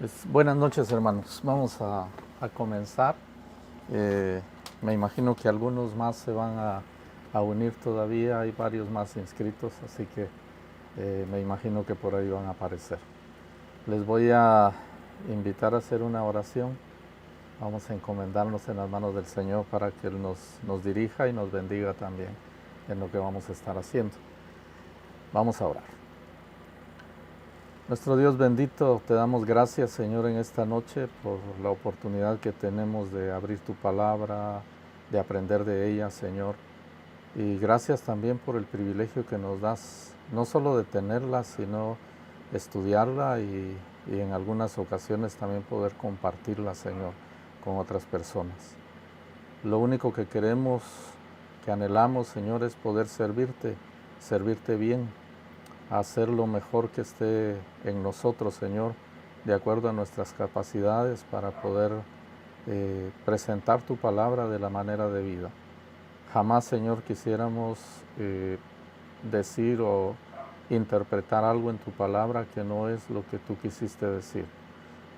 Pues, buenas noches, hermanos. Vamos a comenzar. Eh, Me imagino que algunos más se van a unir todavía. Hay varios más inscritos, así que me imagino que por ahí van a aparecer. Les voy a invitar a hacer una oración. Vamos a encomendarnos en las manos del Señor para que Él nos dirija y nos bendiga también en lo que vamos a estar haciendo. Vamos a orar. Nuestro Dios bendito, te damos gracias, Señor, en esta noche por la oportunidad que tenemos de abrir tu palabra, de aprender de ella, Señor. Y gracias también por el privilegio que nos das, no solo de tenerla, sino estudiarla y en algunas ocasiones también poder compartirla, Señor, con otras personas. Lo único que queremos, que anhelamos, Señor, es poder servirte bien, hacer lo mejor que esté en nosotros, Señor, de acuerdo a nuestras capacidades para poder presentar tu palabra de la manera debida. Jamás, Señor, quisiéramos decir o interpretar algo en tu palabra que no es lo que tú quisiste decir.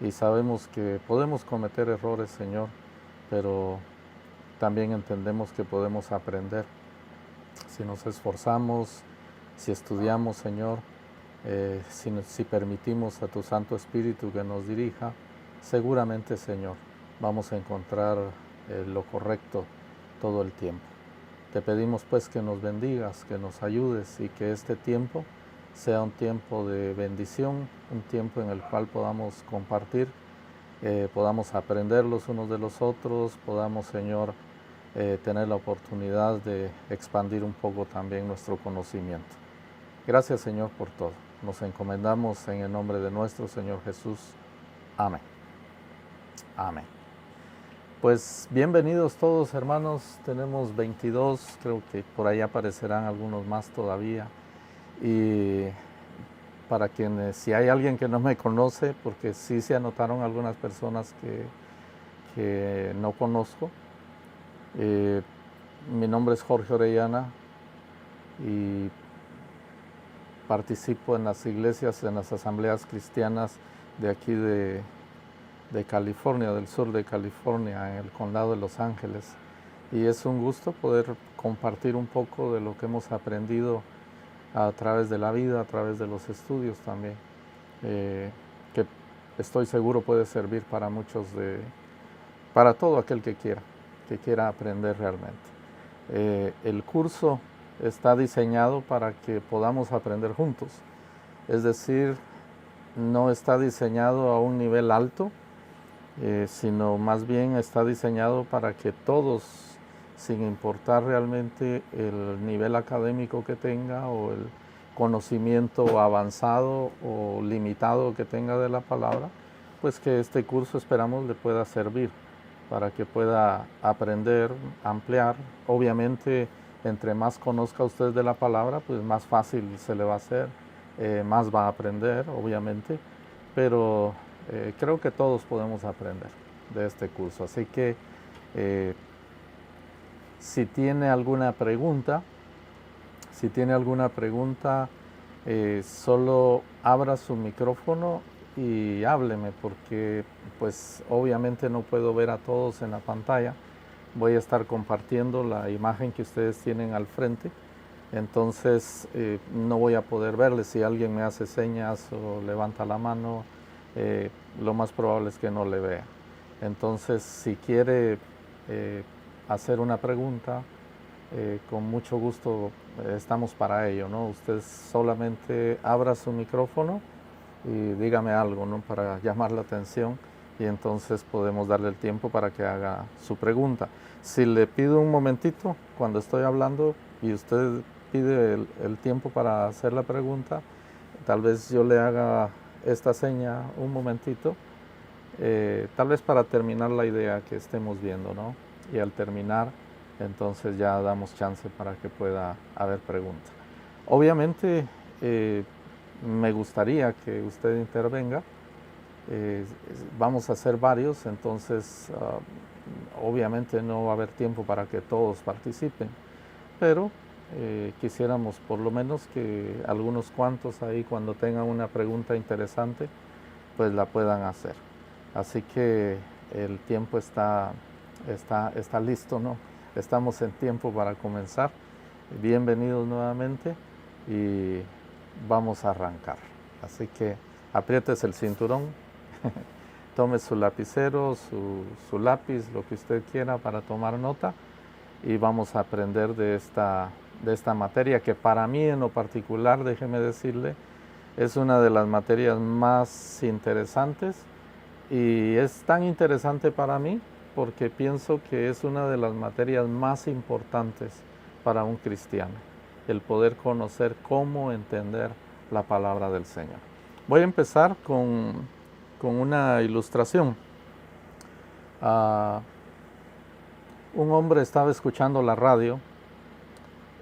Y sabemos que podemos cometer errores, Señor, pero también entendemos que podemos aprender. Si nos esforzamos, si estudiamos, Señor, si permitimos a tu Santo Espíritu que nos dirija, seguramente, Señor, vamos a encontrar lo correcto todo el tiempo. Te pedimos pues que nos bendigas, que nos ayudes y que este tiempo sea un tiempo de bendición, un tiempo en el cual podamos compartir, podamos aprender los unos de los otros, podamos, Señor, tener la oportunidad de expandir un poco también nuestro conocimiento. Gracias, Señor, por todo. Nos encomendamos en el nombre de nuestro Señor Jesús. Amén. Amén. Pues bienvenidos todos, hermanos. Tenemos 22, creo que por ahí aparecerán algunos más todavía. Y para quienes, si hay alguien que no me conoce, porque sí se anotaron algunas personas que no conozco, mi nombre es Jorge Orellana y participo en las iglesias, en las asambleas cristianas de aquí de California, del sur de California, en el condado de Los Ángeles. Y es un gusto poder compartir un poco de lo que hemos aprendido a través de la vida, a través de los estudios también, que estoy seguro puede servir para para todo aquel que quiera aprender realmente. El curso está diseñado para que podamos aprender juntos, es decir, no está diseñado a un nivel alto, sino más bien está diseñado para que todos, sin importar realmente el nivel académico que tenga o el conocimiento avanzado o limitado que tenga de la palabra, pues que este curso esperamos le pueda servir para que pueda aprender, ampliar. Obviamente, entre más conozca usted de la palabra, pues más fácil se le va a hacer, más va a aprender, obviamente, pero creo que todos podemos aprender de este curso. Así que si tiene alguna pregunta, solo abra su micrófono y hábleme, porque pues obviamente no puedo ver a todos en la pantalla. Voy a estar compartiendo la imagen que ustedes tienen al frente, entonces no voy a poder verles. Si alguien me hace señas o levanta la mano, lo más probable es que no le vea. Entonces, si quiere hacer una pregunta, con mucho gusto estamos para ello, ¿no? Usted solamente abra su micrófono y dígame algo, ¿no? Para llamar la atención, y entonces podemos darle el tiempo para que haga su pregunta. Si le pido un momentito cuando estoy hablando y usted pide el tiempo para hacer la pregunta, tal vez yo le haga esta seña un momentito, tal vez para terminar la idea que estemos viendo, ¿no? Y al terminar, entonces ya damos chance para que pueda haber preguntas. Obviamente, me gustaría que usted intervenga. Vamos a hacer varios, entonces obviamente no va a haber tiempo para que todos participen, pero quisiéramos por lo menos que algunos cuantos ahí, cuando tengan una pregunta interesante, pues la puedan hacer. Así que el tiempo está listo, ¿no? Estamos en tiempo para comenzar. Bienvenidos nuevamente y vamos a arrancar. Así que apriétese el cinturón, tome su lapicero, su lápiz, lo que usted quiera para tomar nota, y vamos a aprender de esta materia que para mí en lo particular, déjeme decirle, es una de las materias más interesantes, y es tan interesante para mí porque pienso que es una de las materias más importantes para un cristiano, el poder conocer cómo entender la palabra del Señor. Voy a empezar con una ilustración. Un hombre estaba escuchando la radio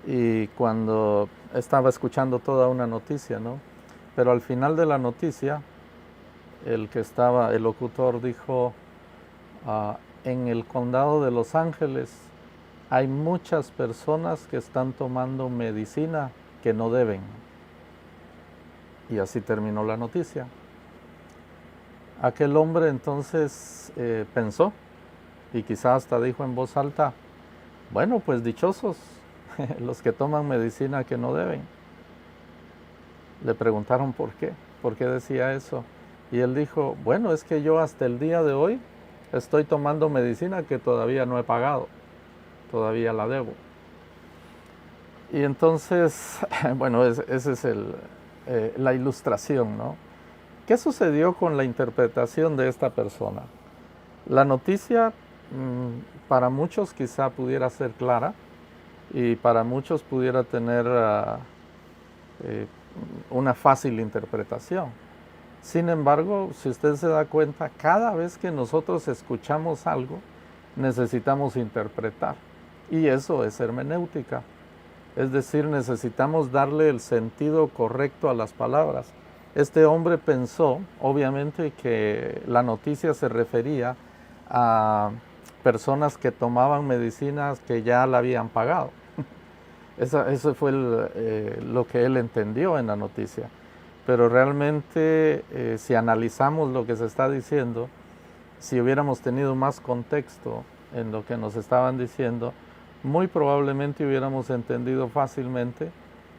y cuando estaba escuchando toda una noticia, ¿no? Pero al final de la noticia, el locutor dijo, en el condado de Los Ángeles hay muchas personas que están tomando medicina que no deben. Y así terminó la noticia. Aquel hombre entonces pensó, y quizás hasta dijo en voz alta, bueno, pues dichosos los que toman medicina que no deben. Le preguntaron por qué decía eso. Y él dijo, bueno, es que yo hasta el día de hoy estoy tomando medicina que todavía no he pagado, todavía la debo. Y entonces, bueno, esa es la ilustración, ¿no? ¿Qué sucedió con la interpretación de esta persona? La noticia para muchos quizá pudiera ser clara y para muchos pudiera tener una fácil interpretación. Sin embargo, si usted se da cuenta, cada vez que nosotros escuchamos algo, necesitamos interpretar. Y eso es hermenéutica. Es decir, necesitamos darle el sentido correcto a las palabras. Este hombre pensó, obviamente, que la noticia se refería a personas que tomaban medicinas que ya la habían pagado. Eso fue lo que él entendió en la noticia. Pero realmente, si analizamos lo que se está diciendo, si hubiéramos tenido más contexto en lo que nos estaban diciendo, muy probablemente hubiéramos entendido fácilmente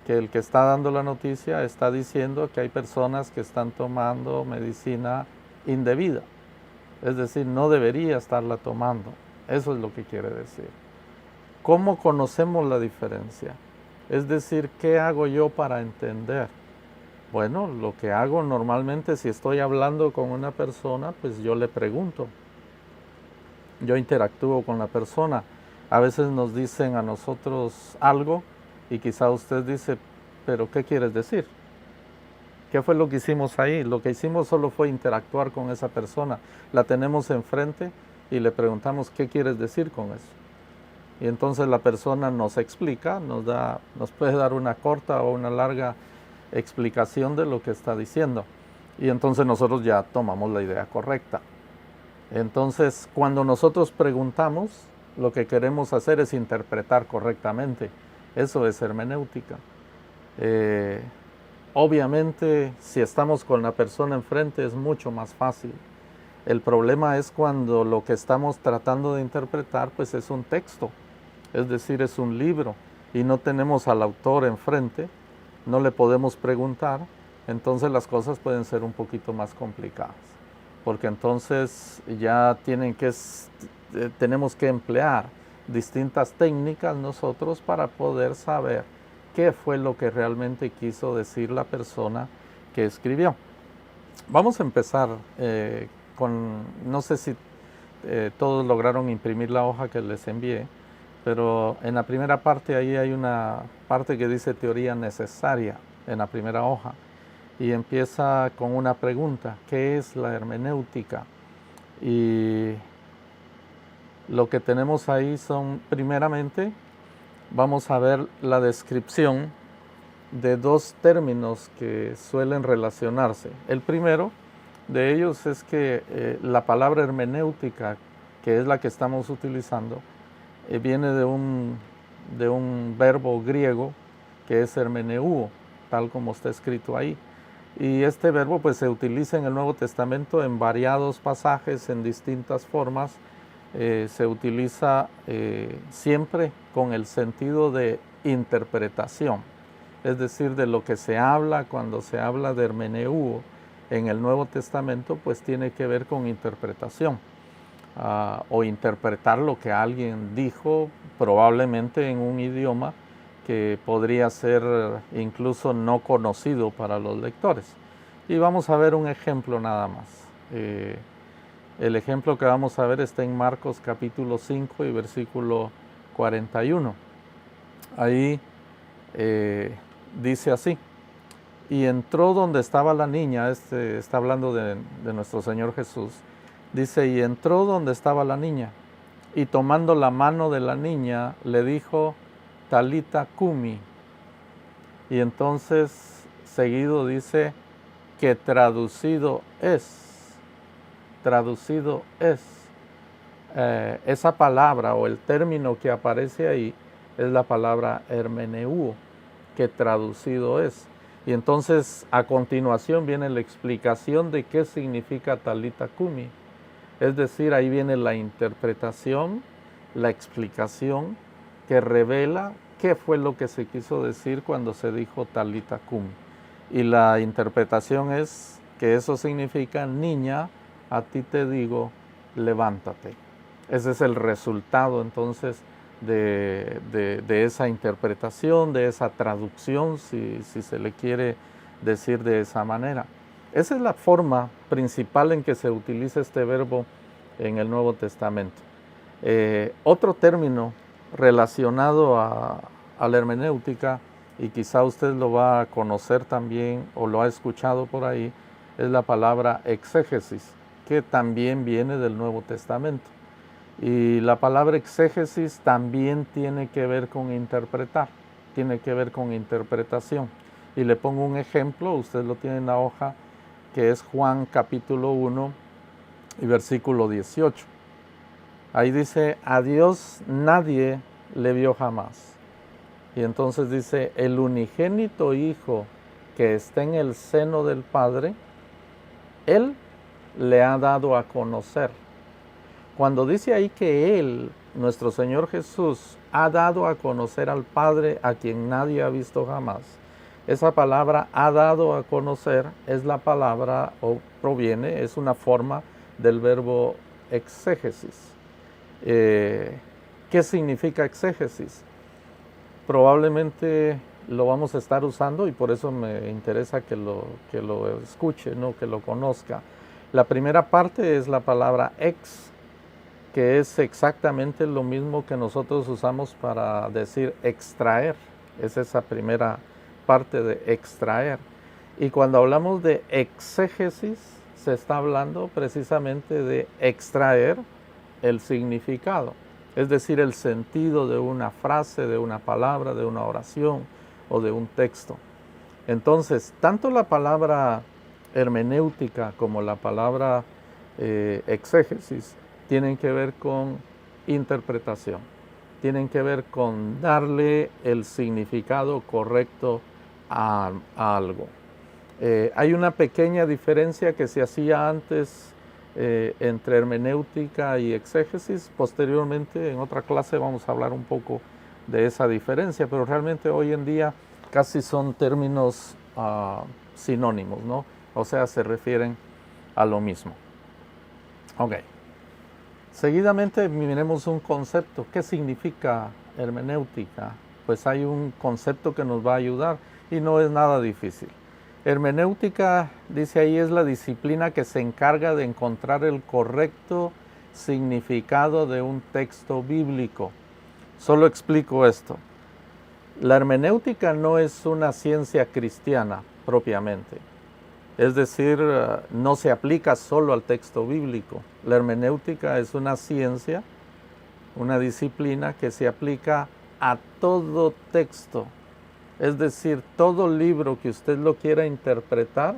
que el que está dando la noticia está diciendo que hay personas que están tomando medicina indebida. Es decir, no debería estarla tomando. Eso es lo que quiere decir. ¿Cómo conocemos la diferencia? Es decir, ¿qué hago yo para entender? Bueno, lo que hago normalmente, si estoy hablando con una persona, pues yo le pregunto. Yo interactúo con la persona. A veces nos dicen a nosotros algo y quizá usted dice, ¿pero qué quieres decir? ¿Qué fue lo que hicimos ahí? Lo que hicimos solo fue interactuar con esa persona. La tenemos enfrente y le preguntamos, ¿qué quieres decir con eso? Y entonces la persona nos explica, nos puede dar una corta o una larga explicación de lo que está diciendo. Y entonces nosotros ya tomamos la idea correcta. Entonces, cuando nosotros preguntamos, lo que queremos hacer es interpretar correctamente. Eso es hermenéutica. Obviamente, si estamos con la persona enfrente es mucho más fácil. El problema es cuando lo que estamos tratando de interpretar pues es un texto, es decir, es un libro y no tenemos al autor enfrente, no le podemos preguntar, entonces las cosas pueden ser un poquito más complicadas, porque entonces ya tenemos que emplear distintas técnicas nosotros para poder saber qué fue lo que realmente quiso decir la persona que escribió. Vamos a empezar no sé si todos lograron imprimir la hoja que les envié, pero en la primera parte ahí hay una parte que dice teoría necesaria en la primera hoja y empieza con una pregunta, ¿qué es la hermenéutica? Y lo que tenemos ahí son, primeramente, vamos a ver la descripción de dos términos que suelen relacionarse. El primero de ellos es que la palabra hermenéutica, que es la que estamos utilizando, viene de un verbo griego que es hermeneuo, tal como está escrito ahí. Y este verbo pues se utiliza en el Nuevo Testamento en variados pasajes, en distintas formas. Se utiliza siempre con el sentido de interpretación, es decir, de lo que se habla cuando se habla de hermeneuo en el Nuevo Testamento, pues tiene que ver con interpretación, o interpretar lo que alguien dijo, probablemente en un idioma que podría ser incluso no conocido para los lectores. Y vamos a ver un ejemplo nada más. El ejemplo que vamos a ver está en Marcos capítulo 5 y versículo 41. Ahí dice así: y entró donde estaba la niña, está hablando de nuestro Señor Jesús, dice, y entró donde estaba la niña, y tomando la mano de la niña, le dijo, Talita Cumi. Y entonces, seguido dice, que traducido es. Esa palabra o el término que aparece ahí es la palabra hermeneuo, que traducido es. Y entonces a continuación viene la explicación de qué significa Talita Cumi. Es decir, ahí viene la interpretación, la explicación que revela qué fue lo que se quiso decir cuando se dijo Talita Cumi. Y la interpretación es que eso significa, niña, a ti te digo, levántate. Ese es el resultado entonces de esa interpretación, de esa traducción, si se le quiere decir de esa manera. Esa es la forma principal en que se utiliza este verbo en el Nuevo Testamento. Otro término relacionado a la hermenéutica, y quizá usted lo va a conocer también o lo ha escuchado por ahí, es la palabra exégesis, que también viene del Nuevo Testamento. Y la palabra exégesis también tiene que ver con interpretar, tiene que ver con interpretación. Y le pongo un ejemplo, usted lo tiene en la hoja, que es Juan capítulo 1 y versículo 18. Ahí dice, a Dios nadie le vio jamás. Y entonces dice, el unigénito Hijo que está en el seno del Padre, Él le ha dado a conocer. Cuando dice ahí que Él, nuestro Señor Jesús, ha dado a conocer al Padre a quien nadie ha visto jamás, esa palabra ha dado a conocer es la palabra, o proviene, es una forma del verbo exégesis. ¿Qué significa exégesis? Probablemente lo vamos a estar usando y por eso me interesa que lo escuche, ¿no? Que lo conozca. La primera parte es la palabra ex, que es exactamente lo mismo que nosotros usamos para decir extraer. Es esa primera parte de extraer. Y cuando hablamos de exégesis, se está hablando precisamente de extraer el significado, es decir, el sentido de una frase, de una palabra, de una oración o de un texto. Entonces, tanto la palabra hermenéutica como la palabra exégesis tienen que ver con interpretación, tienen que ver con darle el significado correcto a algo. Hay una pequeña diferencia que se hacía antes entre hermenéutica y exégesis. Posteriormente, en otra clase, vamos a hablar un poco de esa diferencia, pero realmente hoy en día casi son términos sinónimos, ¿no? O sea, se refieren a lo mismo. Ok. Seguidamente miremos un concepto. ¿Qué significa hermenéutica? Pues hay un concepto que nos va a ayudar y no es nada difícil. Hermenéutica, dice ahí, es la disciplina que se encarga de encontrar el correcto significado de un texto bíblico. Solo explico esto. La hermenéutica no es una ciencia cristiana propiamente. Es decir, no se aplica solo al texto bíblico. La hermenéutica es una ciencia, una disciplina que se aplica a todo texto. Es decir, todo libro que usted lo quiera interpretar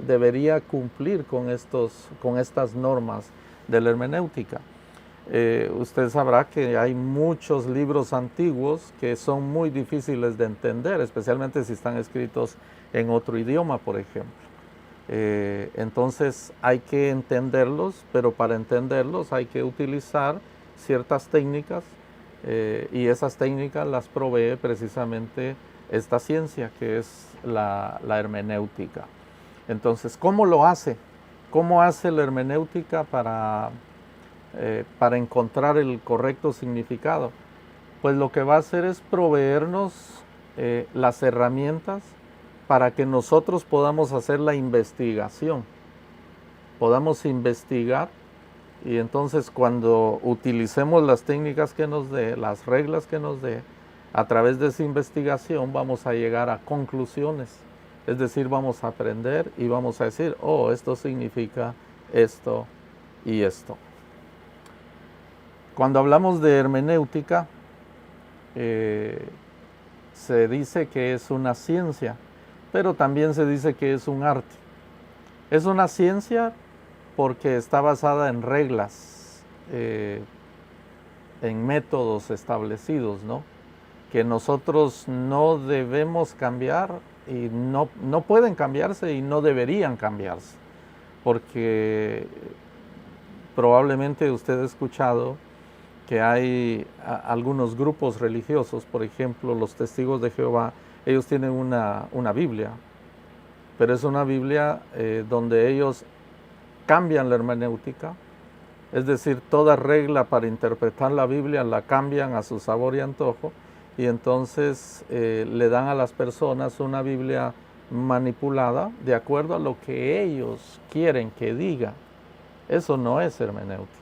debería cumplir con estas normas de la hermenéutica. Usted sabrá que hay muchos libros antiguos que son muy difíciles de entender, especialmente si están escritos en otro idioma, por ejemplo. Entonces hay que entenderlos, pero para entenderlos hay que utilizar ciertas técnicas y esas técnicas las provee precisamente esta ciencia que es la hermenéutica. Entonces, ¿cómo lo hace? ¿Cómo hace la hermenéutica para encontrar el correcto significado? Pues lo que va a hacer es proveernos las herramientas para que nosotros podamos hacer la investigación, podamos investigar, y entonces cuando utilicemos las técnicas que nos dé, las reglas que nos dé, a través de esa investigación vamos a llegar a conclusiones. Es decir, vamos a aprender y vamos a decir, oh, esto significa esto y esto. Cuando hablamos de hermenéutica, se dice que es una ciencia, pero también se dice que es un arte. Es una ciencia porque está basada en reglas, en métodos establecidos, ¿no? Que nosotros no debemos cambiar y no pueden cambiarse y no deberían cambiarse, porque probablemente usted ha escuchado que hay algunos grupos religiosos, por ejemplo, los Testigos de Jehová, ellos tienen una Biblia, pero es una Biblia donde ellos cambian la hermenéutica, es decir, toda regla para interpretar la Biblia la cambian a su sabor y antojo, y entonces le dan a las personas una Biblia manipulada de acuerdo a lo que ellos quieren que diga. Eso no es hermenéutica.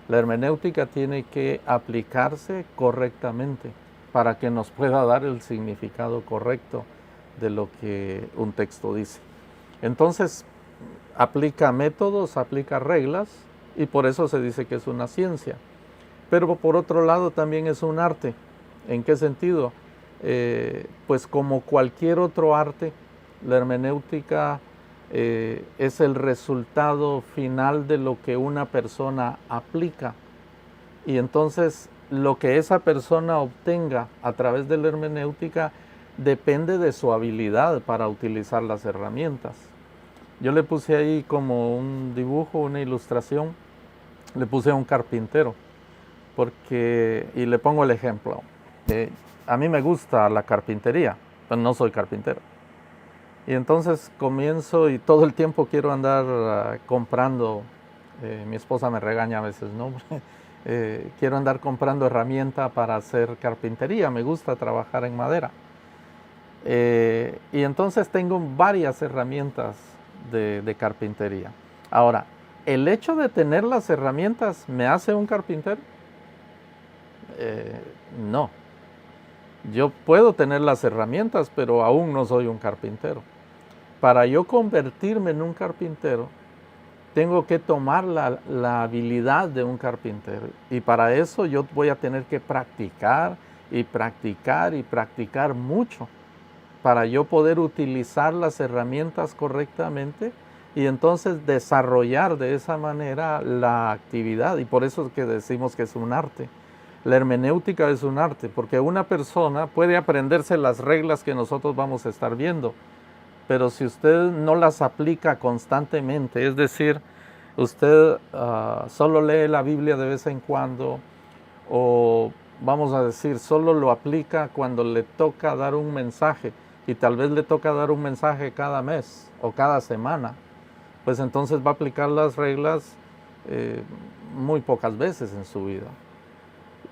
La hermenéutica tiene que aplicarse correctamente para que nos pueda dar el significado correcto de lo que un texto dice. Entonces, aplica métodos, aplica reglas, y por eso se dice que es una ciencia. Pero por otro lado también es un arte. ¿En qué sentido? Pues como cualquier otro arte, la hermenéutica es el resultado final de lo que una persona aplica. Y entonces lo que esa persona obtenga a través de la hermenéutica depende de su habilidad para utilizar las herramientas. Yo le puse ahí como un dibujo, una ilustración, le puse a un carpintero, y le pongo el ejemplo. A mí me gusta la carpintería, pero no soy carpintero. Y entonces comienzo y todo el tiempo quiero andar comprando, mi esposa me regaña a veces, ¿no? Quiero andar comprando herramienta para hacer carpintería, me gusta trabajar en madera. Y entonces tengo varias herramientas de carpintería. Ahora, ¿el hecho de tener las herramientas me hace un carpintero? No. Yo puedo tener las herramientas, pero aún no soy un carpintero. Para yo convertirme en un carpintero, tengo que tomar la habilidad de un carpintero. Y para eso yo voy a tener que practicar y practicar y practicar mucho para yo poder utilizar las herramientas correctamente y entonces desarrollar de esa manera la actividad. Y por eso es que decimos que es un arte. La hermenéutica es un arte, porque una persona puede aprenderse las reglas que nosotros vamos a estar viendo, pero si usted no las aplica constantemente, es decir, usted solo lee la Biblia de vez en cuando, o vamos a decir, solo lo aplica cuando le toca dar un mensaje, y tal vez le toca dar un mensaje cada mes o cada semana, pues entonces va a aplicar las reglas muy pocas veces en su vida.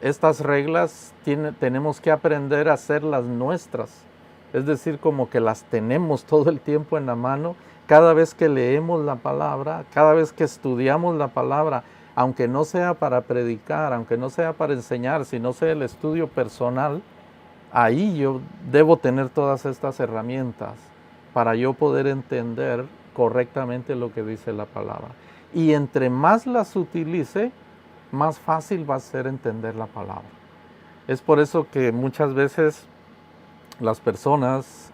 Estas reglas tenemos que aprender a hacerlas nuestras, es decir, como que las tenemos todo el tiempo en la mano, cada vez que leemos la palabra, cada vez que estudiamos la palabra, aunque no sea para predicar, aunque no sea para enseñar, sino sea el estudio personal, ahí yo debo tener todas estas herramientas para yo poder entender correctamente lo que dice la palabra. Y entre más las utilice, más fácil va a ser entender la palabra. Es por eso que muchas veces las personas,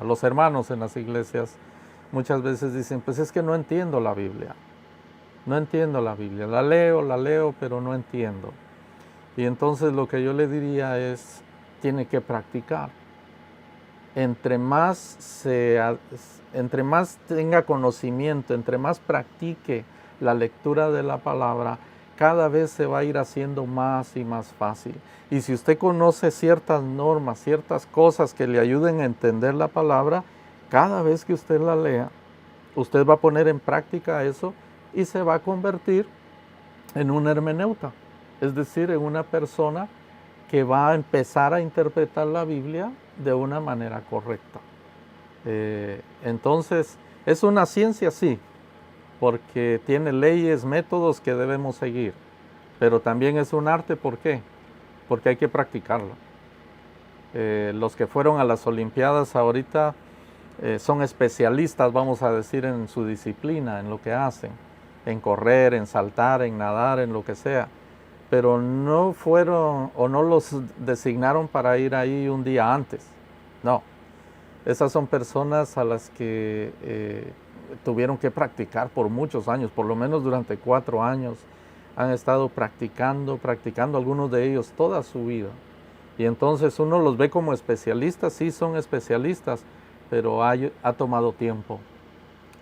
los hermanos en las iglesias, muchas veces dicen, pues es que no entiendo la Biblia. No entiendo la Biblia. La leo, pero no entiendo. Y entonces lo que yo le diría es, tiene que practicar. entre más, entre más tenga conocimiento, entre más practique la lectura de la palabra, cada vez se va a ir haciendo más y más fácil. Y si usted conoce ciertas normas, ciertas cosas que le ayuden a entender la palabra, cada vez que usted la lea, usted va a poner en práctica eso y se va a convertir en un hermeneuta, es decir, en una persona que va a empezar a interpretar la Biblia de una manera correcta. Entonces, es una ciencia, sí, porque tiene leyes, métodos que debemos seguir, pero también es un arte, ¿por qué? Porque hay que practicarlo. Los que fueron a las Olimpiadas ahorita son especialistas, vamos a decir, en su disciplina, en lo que hacen, en correr, en saltar, en nadar, en lo que sea, pero no fueron o no los designaron para ir ahí un día antes. No, esas son personas a las que tuvieron que practicar por muchos años, por lo menos durante 4 años. Han estado practicando, practicando algunos de ellos toda su vida. Y entonces uno los ve como especialistas, sí son especialistas, pero ha tomado tiempo.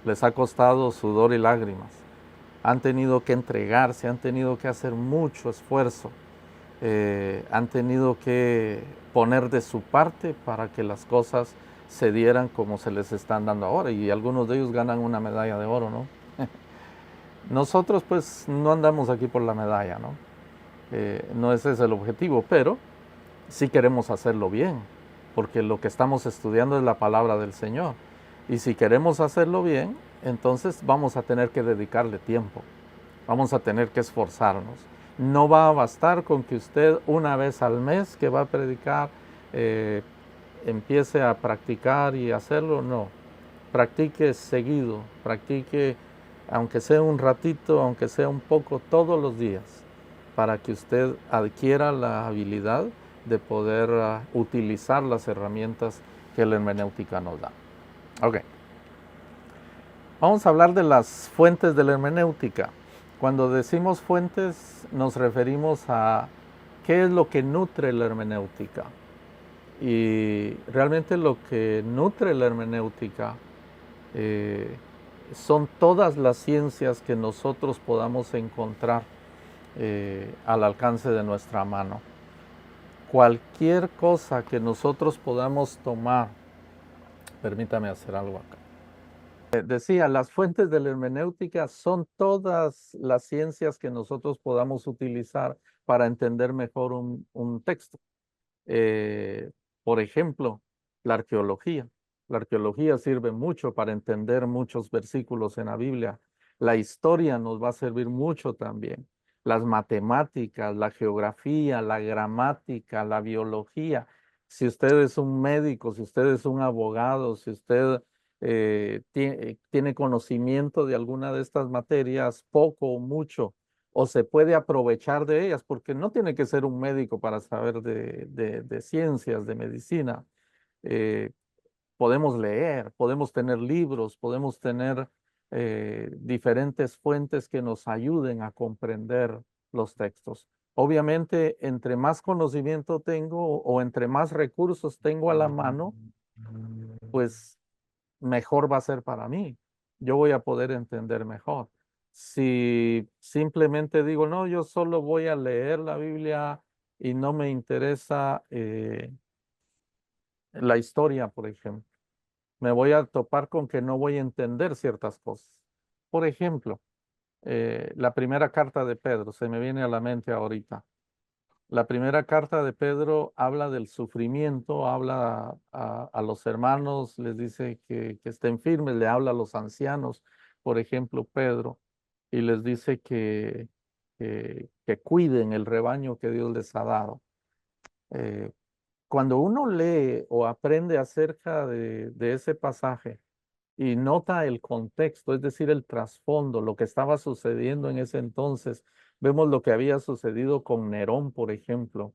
Les ha costado sudor y lágrimas. Han tenido que entregarse, han tenido que hacer mucho esfuerzo. Han tenido que poner de su parte para que las cosas se dieran como se les están dando ahora, y algunos de ellos ganan una medalla de oro, ¿no? Nosotros pues no andamos aquí por la medalla, ¿no? No ese es el objetivo, pero sí queremos hacerlo bien, porque lo que estamos estudiando es la palabra del Señor. Y si queremos hacerlo bien, entonces vamos a tener que dedicarle tiempo, vamos a tener que esforzarnos. No va a bastar con que usted una vez al mes que va a predicar empiece a practicar y hacerlo, no. Practique seguido, practique aunque sea un ratito, aunque sea un poco, todos los días, para que usted adquiera la habilidad de poder utilizar las herramientas que la hermenéutica nos da. Ok. Vamos a hablar de las fuentes de la hermenéutica. Cuando decimos fuentes, nos referimos a qué es lo que nutre la hermenéutica. Y realmente lo que nutre la hermenéutica son todas las ciencias que nosotros podamos encontrar al alcance de nuestra mano. Cualquier cosa que nosotros podamos tomar, permítame hacer algo acá. Decía, las fuentes de la hermenéutica son todas las ciencias que nosotros podamos utilizar para entender mejor un texto. Eh, por ejemplo, la arqueología. La arqueología sirve mucho para entender muchos versículos en la Biblia. La historia nos va a servir mucho también. Las matemáticas, la geografía, la gramática, la biología. Si usted es un médico, si usted es un abogado, si usted tiene conocimiento de alguna de estas materias, poco o mucho, o se puede aprovechar de ellas, porque no tiene que ser un médico para saber de ciencias, de medicina. Eh, Podemos leer, podemos tener libros, podemos tener diferentes fuentes que nos ayuden a comprender los textos. Obviamente, entre más conocimiento tengo o entre más recursos tengo a la mano, pues mejor va a ser para mí. Yo voy a poder entender mejor. Si simplemente digo, no, yo solo voy a leer la Biblia y no me interesa la historia, por ejemplo, me voy a topar con que no voy a entender ciertas cosas. Por ejemplo, la primera carta de Pedro, se me viene a la mente ahorita. La primera carta de Pedro habla del sufrimiento, habla a los hermanos, les dice que estén firmes, le habla a los ancianos, por ejemplo, Pedro, y les dice que cuiden el rebaño que Dios les ha dado. Eh, Cuando uno lee o aprende acerca de ese pasaje y nota el contexto, es decir, el trasfondo, lo que estaba sucediendo en ese entonces, vemos lo que había sucedido con Nerón, por ejemplo,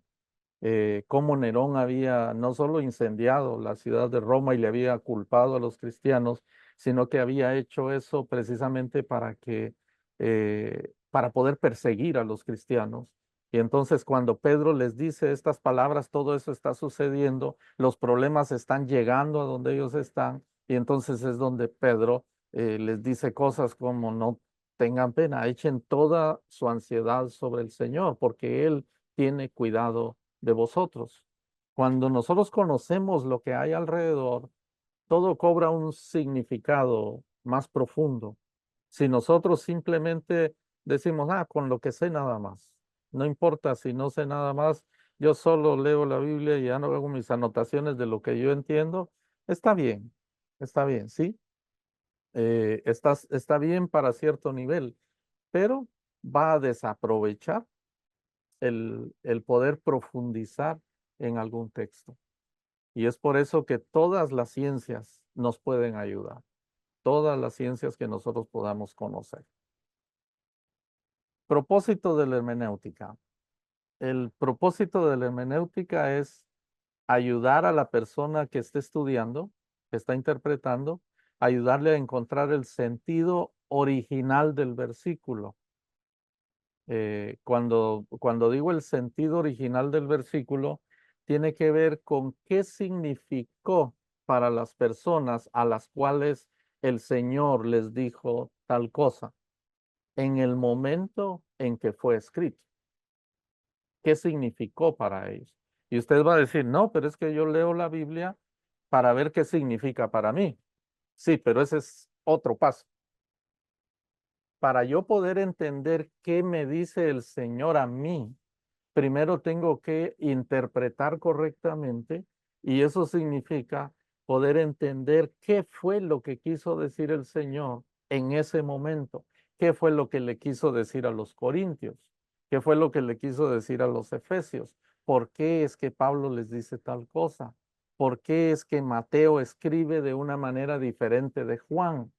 cómo Nerón había no solo incendiado la ciudad de Roma y le había culpado a los cristianos, sino que había hecho eso precisamente para poder perseguir a los cristianos. Y entonces cuando Pedro les dice estas palabras, todo eso está sucediendo, los problemas están llegando a donde ellos están, y entonces es donde Pedro les dice cosas como no tengan pena, echen toda su ansiedad sobre el Señor, porque Él tiene cuidado de vosotros. Cuando nosotros conocemos lo que hay alrededor, todo cobra un significado más profundo. Si nosotros simplemente decimos, con lo que sé nada más, no importa si no sé nada más, yo solo leo la Biblia y ya no hago mis anotaciones de lo que yo entiendo, está bien, ¿sí? Está bien para cierto nivel, pero va a desaprovechar el poder profundizar en algún texto. Y es por eso que todas las ciencias nos pueden ayudar, todas las ciencias que nosotros podamos conocer. Propósito de la hermenéutica. El propósito de la hermenéutica es ayudar a la persona que esté estudiando, que está interpretando, ayudarle a encontrar el sentido original del versículo. Cuando digo el sentido original del versículo, tiene que ver con qué significó para las personas a las cuales el Señor les dijo tal cosa en el momento en que fue escrito. ¿Qué significó para ellos? Y usted va a decir, no, pero es que yo leo la Biblia para ver qué significa para mí. Sí, pero ese es otro paso. Para yo poder entender qué me dice el Señor a mí, primero tengo que interpretar correctamente y eso significa poder entender qué fue lo que quiso decir el Señor en ese momento, qué fue lo que le quiso decir a los corintios, qué fue lo que le quiso decir a los efesios, por qué es que Pablo les dice tal cosa, por qué es que Mateo escribe de una manera diferente de Juan.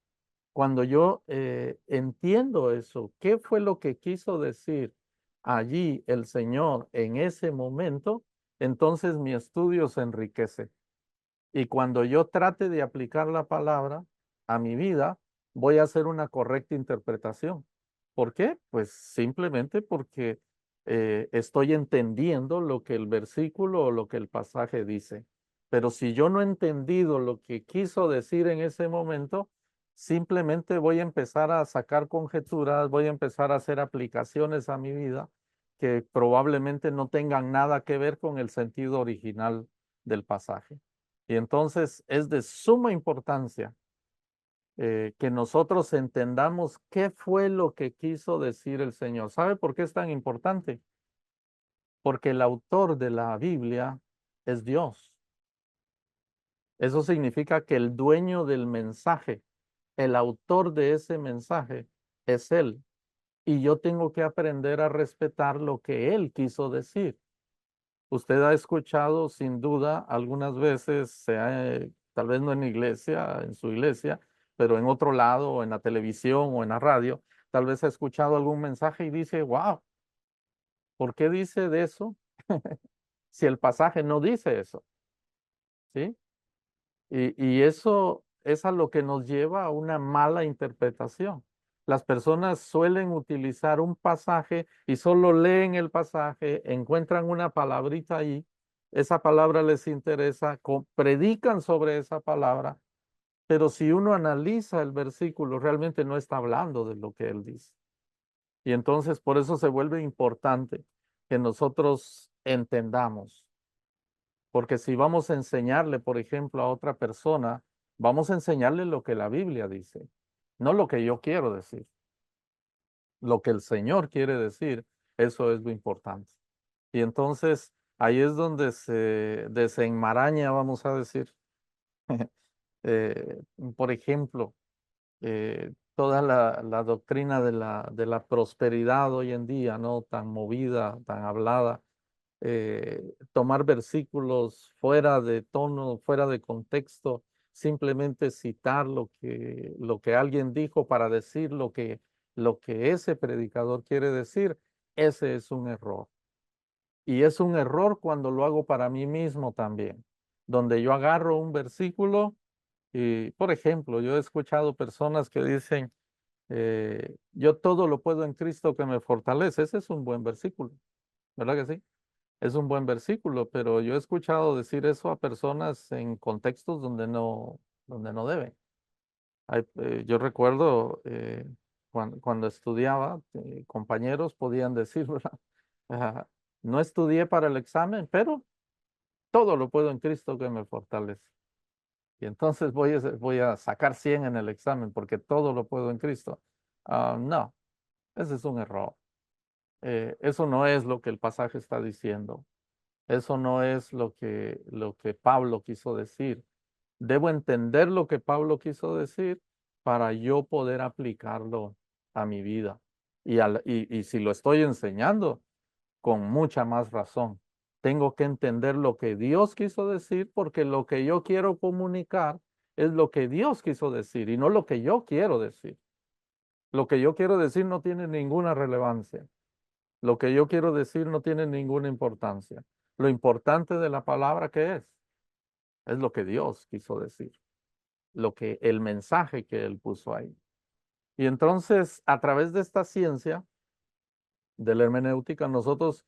Cuando yo entiendo eso, ¿qué fue lo que quiso decir allí el Señor en ese momento? Entonces mi estudio se enriquece. Y cuando yo trate de aplicar la palabra a mi vida, voy a hacer una correcta interpretación. ¿Por qué? Pues simplemente porque estoy entendiendo lo que el versículo o lo que el pasaje dice. Pero si yo no he entendido lo que quiso decir en ese momento, simplemente voy a empezar a sacar conjeturas, voy a empezar a hacer aplicaciones a mi vida que probablemente no tengan nada que ver con el sentido original del pasaje. Y entonces es de suma importancia que nosotros entendamos qué fue lo que quiso decir el Señor. ¿Sabe por qué es tan importante? Porque el autor de la Biblia es Dios. Eso significa que el dueño del mensaje, el autor de ese mensaje, es Él. Y yo tengo que aprender a respetar lo que Él quiso decir. Usted ha escuchado sin duda algunas veces, tal vez no en iglesia, en su iglesia, pero en otro lado, o en la televisión o en la radio, tal vez ha escuchado algún mensaje y dice, wow, ¿por qué dice de eso si el pasaje no dice eso? ¿Sí? Y eso es a lo que nos lleva a una mala interpretación. Las personas suelen utilizar un pasaje y solo leen el pasaje, encuentran una palabrita ahí, esa palabra les interesa, predican sobre esa palabra, pero si uno analiza el versículo, realmente no está hablando de lo que él dice. Y entonces por eso se vuelve importante que nosotros entendamos. Porque si vamos a enseñarle, por ejemplo, a otra persona, vamos a enseñarle lo que la Biblia dice, no lo que yo quiero decir. Lo que el Señor quiere decir, eso es lo importante. Y entonces ahí es donde se desenmaraña, vamos a decir, eh, por ejemplo, toda la doctrina de la prosperidad hoy en día, ¿no? Tan movida, tan hablada, tomar versículos fuera de tono, fuera de contexto, simplemente citar lo que alguien dijo para decir lo que ese predicador quiere decir, ese es un error. Y es un error cuando lo hago para mí mismo también, donde yo agarro un versículo y, por ejemplo, yo he escuchado personas que dicen, yo todo lo puedo en Cristo que me fortalece. Ese es un buen versículo. ¿verdad que sí? Es un buen versículo, pero yo he escuchado decir eso a personas en contextos donde no deben. Yo recuerdo cuando estudiaba, compañeros podían decir, ¿verdad? Ajá, no estudié para el examen, pero todo lo puedo en Cristo que me fortalece. Y entonces voy a sacar 100 en el examen porque todo lo puedo en Cristo. No, ese es un error. Eso no es lo que el pasaje está diciendo. Eso no es lo que Pablo quiso decir. Debo entender lo que Pablo quiso decir para yo poder aplicarlo a mi vida. Y si lo estoy enseñando, con mucha más razón. Tengo que entender lo que Dios quiso decir porque lo que yo quiero comunicar es lo que Dios quiso decir y no lo que yo quiero decir. Lo que yo quiero decir no tiene ninguna relevancia. Lo que yo quiero decir no tiene ninguna importancia. Lo importante de la palabra que es lo que Dios quiso decir, lo que el mensaje que él puso ahí. Y entonces, a través de esta ciencia de la hermenéutica, nosotros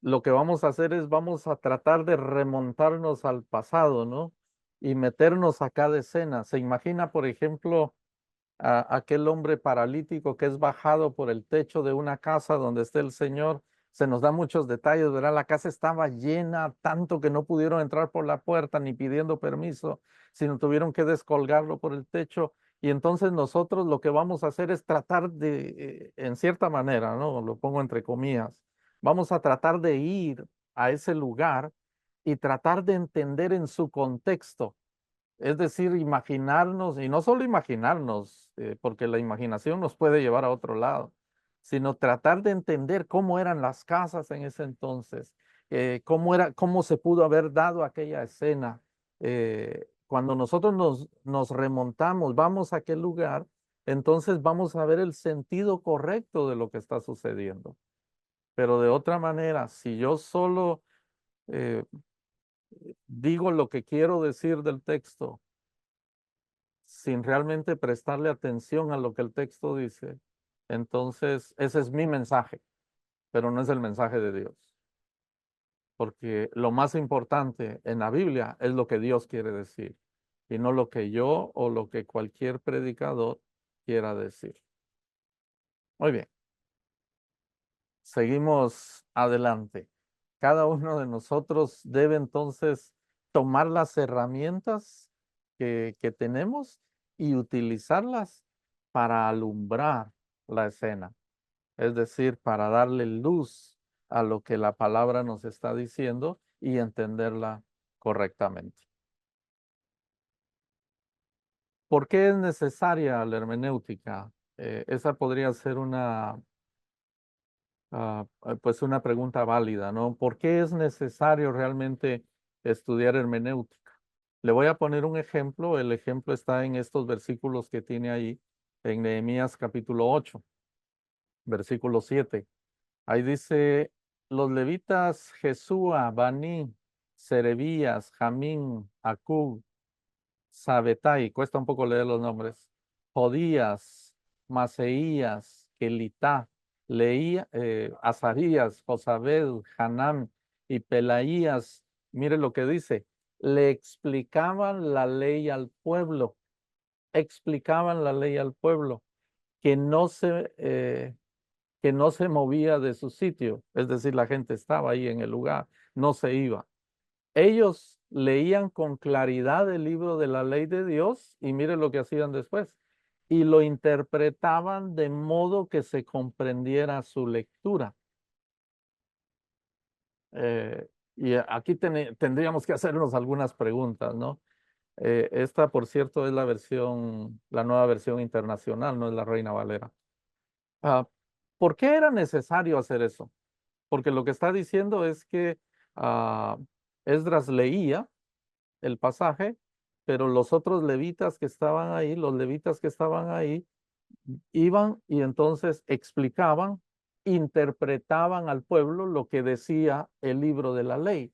lo que vamos a hacer es vamos a tratar de remontarnos al pasado, ¿no? Y meternos a cada escena. Se imagina, por ejemplo, a aquel hombre paralítico que es bajado por el techo de una casa donde esté el Señor. Se nos da muchos detalles, ¿verdad? La casa estaba llena tanto que no pudieron entrar por la puerta ni pidiendo permiso, sino tuvieron que descolgarlo por el techo. Y entonces nosotros lo que vamos a hacer es tratar de, en cierta manera, ¿no? Lo pongo entre comillas, vamos a tratar de ir a ese lugar y tratar de entender en su contexto, es decir, imaginarnos, y no solo imaginarnos, porque la imaginación nos puede llevar a otro lado, sino tratar de entender cómo eran las casas en ese entonces, cómo se pudo haber dado aquella escena. Cuando nosotros nos remontamos, vamos a aquel lugar, entonces vamos a ver el sentido correcto de lo que está sucediendo. Pero de otra manera, si yo solo eh, digo lo que quiero decir del texto, sin realmente prestarle atención a lo que el texto dice, entonces ese es mi mensaje, pero no es el mensaje de Dios. Porque lo más importante en la Biblia es lo que Dios quiere decir y no lo que yo o lo que cualquier predicador quiera decir. Muy bien, seguimos adelante. Cada uno de nosotros debe entonces tomar las herramientas que tenemos y utilizarlas para alumbrar la escena, es decir, para darle luz a lo que la palabra nos está diciendo y entenderla correctamente. ¿Por qué es necesaria la hermenéutica? Esa podría ser pues una pregunta válida, ¿no? ¿Por qué es necesario realmente estudiar hermenéutica? Le voy a poner un ejemplo. El ejemplo está en estos versículos que tiene ahí en Nehemías capítulo 8, versículo 7. Ahí dice, los levitas Jesúa, Baní, Serebías, Jamín, Acub, Sabetai, cuesta un poco leer los nombres, Jodías, Maseías, Kelitá, Azarías, Josabed, Hanán y Pelaías, mire lo que dice, le explicaban la ley al pueblo, explicaban la ley al pueblo, que que no se movía de su sitio, es decir, la gente estaba ahí en el lugar, no se iba. Ellos leían con claridad el libro de la ley de Dios y mire lo que hacían después. Y lo interpretaban de modo que se comprendiera su lectura. Y aquí tendríamos que hacernos algunas preguntas, ¿no? Esta, por cierto, es la nueva versión internacional, no es la Reina Valera. Ah, ¿Por qué era necesario hacer eso? Porque lo que está diciendo es que ah, Esdras leía el pasaje, pero los otros levitas que estaban ahí, los levitas que estaban ahí, iban y entonces explicaban, interpretaban al pueblo lo que decía el libro de la ley.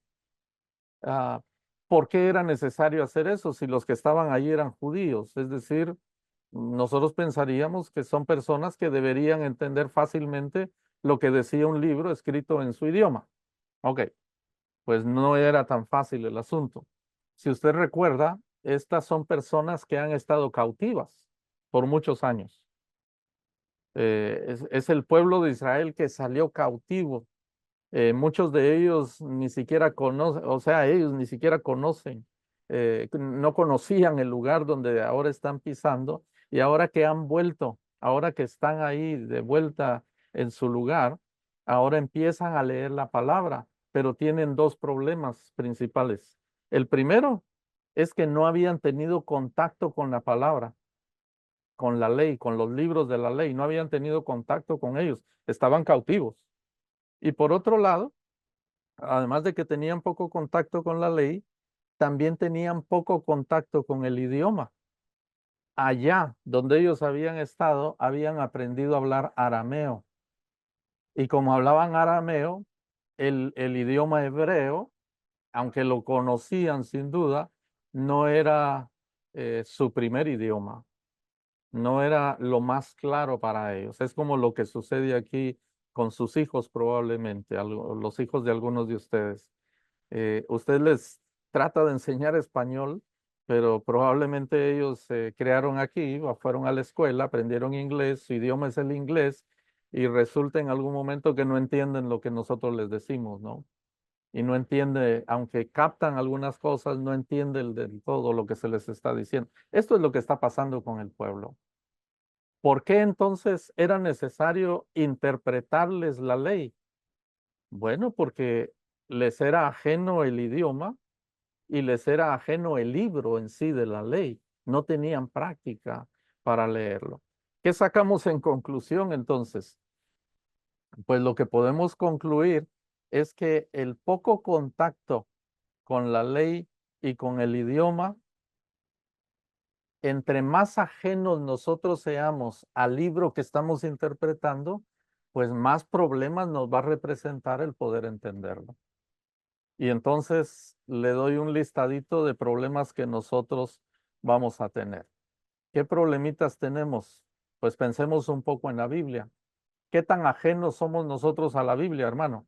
Ah, ¿Por qué era necesario hacer eso si los que estaban allí eran judíos? Es decir, nosotros pensaríamos que son personas que deberían entender fácilmente lo que decía un libro escrito en su idioma. Ok, pues no era tan fácil el asunto. Si usted recuerda, estas son personas que han estado cautivas por muchos años. Es el pueblo de Israel que salió cautivo. Muchos de ellos ni siquiera conocen, o sea, ellos ni siquiera conocen, no conocían el lugar donde ahora están pisando, y ahora que han vuelto, ahora que están ahí de vuelta en su lugar, ahora empiezan a leer la palabra, pero tienen dos problemas principales. El primero es que no habían tenido contacto con la palabra, con la ley, con los libros de la ley, no habían tenido contacto con ellos, estaban cautivos. Y por otro lado, además de que tenían poco contacto con la ley, también tenían poco contacto con el idioma. Allá donde ellos habían estado, habían aprendido a hablar arameo. Y como hablaban arameo, el idioma hebreo, aunque lo conocían sin duda, no era su primer idioma, no era lo más claro para ellos. Es como lo que sucede aquí con sus hijos probablemente, los hijos de algunos de ustedes. Usted les trata de enseñar español, pero probablemente ellos se crearon aquí, o fueron a la escuela, aprendieron inglés, su idioma es el inglés, y resulta en algún momento que no entienden lo que nosotros les decimos, ¿no? Y no entiende, aunque captan algunas cosas, no entienden del todo lo que se les está diciendo. Esto es lo que está pasando con el pueblo. ¿Por qué entonces era necesario interpretarles la ley? Bueno, porque les era ajeno el idioma y les era ajeno el libro en sí de la ley. No tenían práctica para leerlo. ¿Qué sacamos en conclusión entonces? Pues lo que podemos concluir es que el poco contacto con la ley y con el idioma, entre más ajenos nosotros seamos al libro que estamos interpretando, pues más problemas nos va a representar el poder entenderlo. Y entonces le doy un listadito de problemas que nosotros vamos a tener. ¿Qué problemitas tenemos? Pues pensemos un poco en la Biblia. ¿Qué tan ajenos somos nosotros a la Biblia, hermano?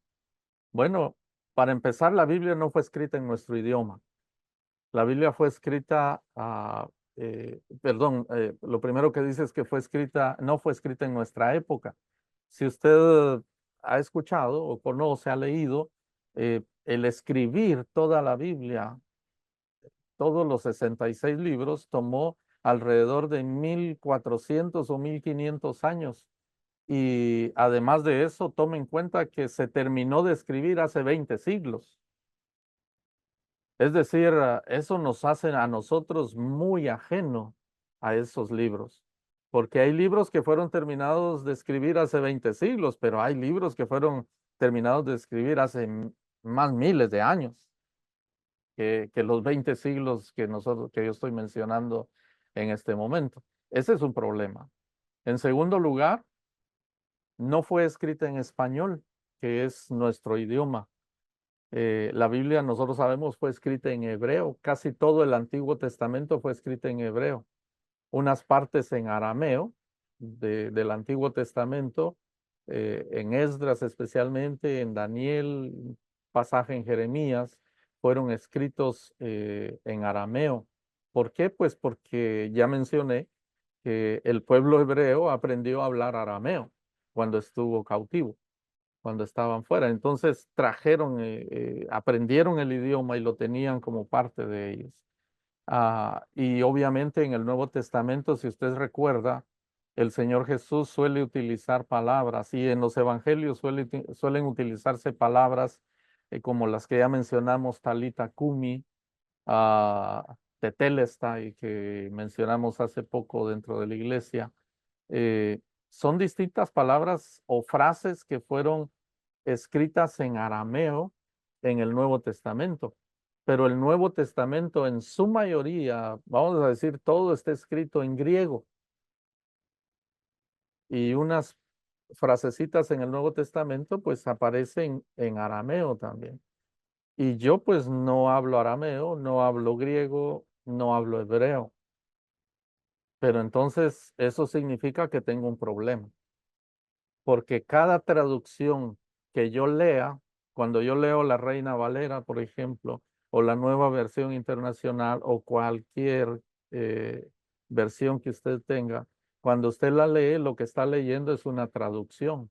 Bueno, para empezar, la Biblia no fue escrita en nuestro idioma. La Biblia fue escrita, lo primero que dice es que fue escrita, no fue escrita en nuestra época. Si usted ha escuchado o conoce, ha leído, el escribir toda la Biblia, todos los 66 libros, tomó alrededor de 1400 o 1500 años. Y además de eso, tome en cuenta que se terminó de escribir hace 20 siglos. Es decir, eso nos hace a nosotros muy ajeno a esos libros, porque hay libros que fueron terminados de escribir hace 20 siglos, pero hay libros que fueron terminados de escribir hace más miles de años que los 20 siglos que yo estoy mencionando en este momento. Ese es un problema. En segundo lugar, no fue escrita en español, que es nuestro idioma. La Biblia, nosotros sabemos, fue escrita en hebreo. Casi todo el Antiguo Testamento fue escrito en hebreo. Unas partes en arameo del Antiguo Testamento, en Esdras especialmente, en Daniel, pasaje en Jeremías, fueron escritos en arameo. ¿Por qué? Pues porque ya mencioné que el pueblo hebreo aprendió a hablar arameo cuando estuvo cautivo, cuando estaban fuera. Entonces trajeron, aprendieron el idioma y lo tenían como parte de ellos. Y obviamente en el Nuevo Testamento, si usted recuerda, el Señor Jesús suele utilizar palabras y en los evangelios suelen utilizarse palabras como las que ya mencionamos, talita cumi, tetelestai, que mencionamos hace poco dentro de la iglesia. Eh, Son distintas palabras o frases que fueron escritas en arameo en el Nuevo Testamento. Pero el Nuevo Testamento en su mayoría, vamos a decir, todo está escrito en griego. Y unas frasecitas en el Nuevo Testamento pues aparecen en arameo también. Y yo pues no hablo arameo, no hablo griego, no hablo hebreo. Pero entonces eso significa que tengo un problema. porque cada traducción que yo lea, cuando yo leo la Reina Valera, por ejemplo, o la Nueva Versión Internacional, o cualquier versión que usted tenga, cuando usted la lee, lo que está leyendo es una traducción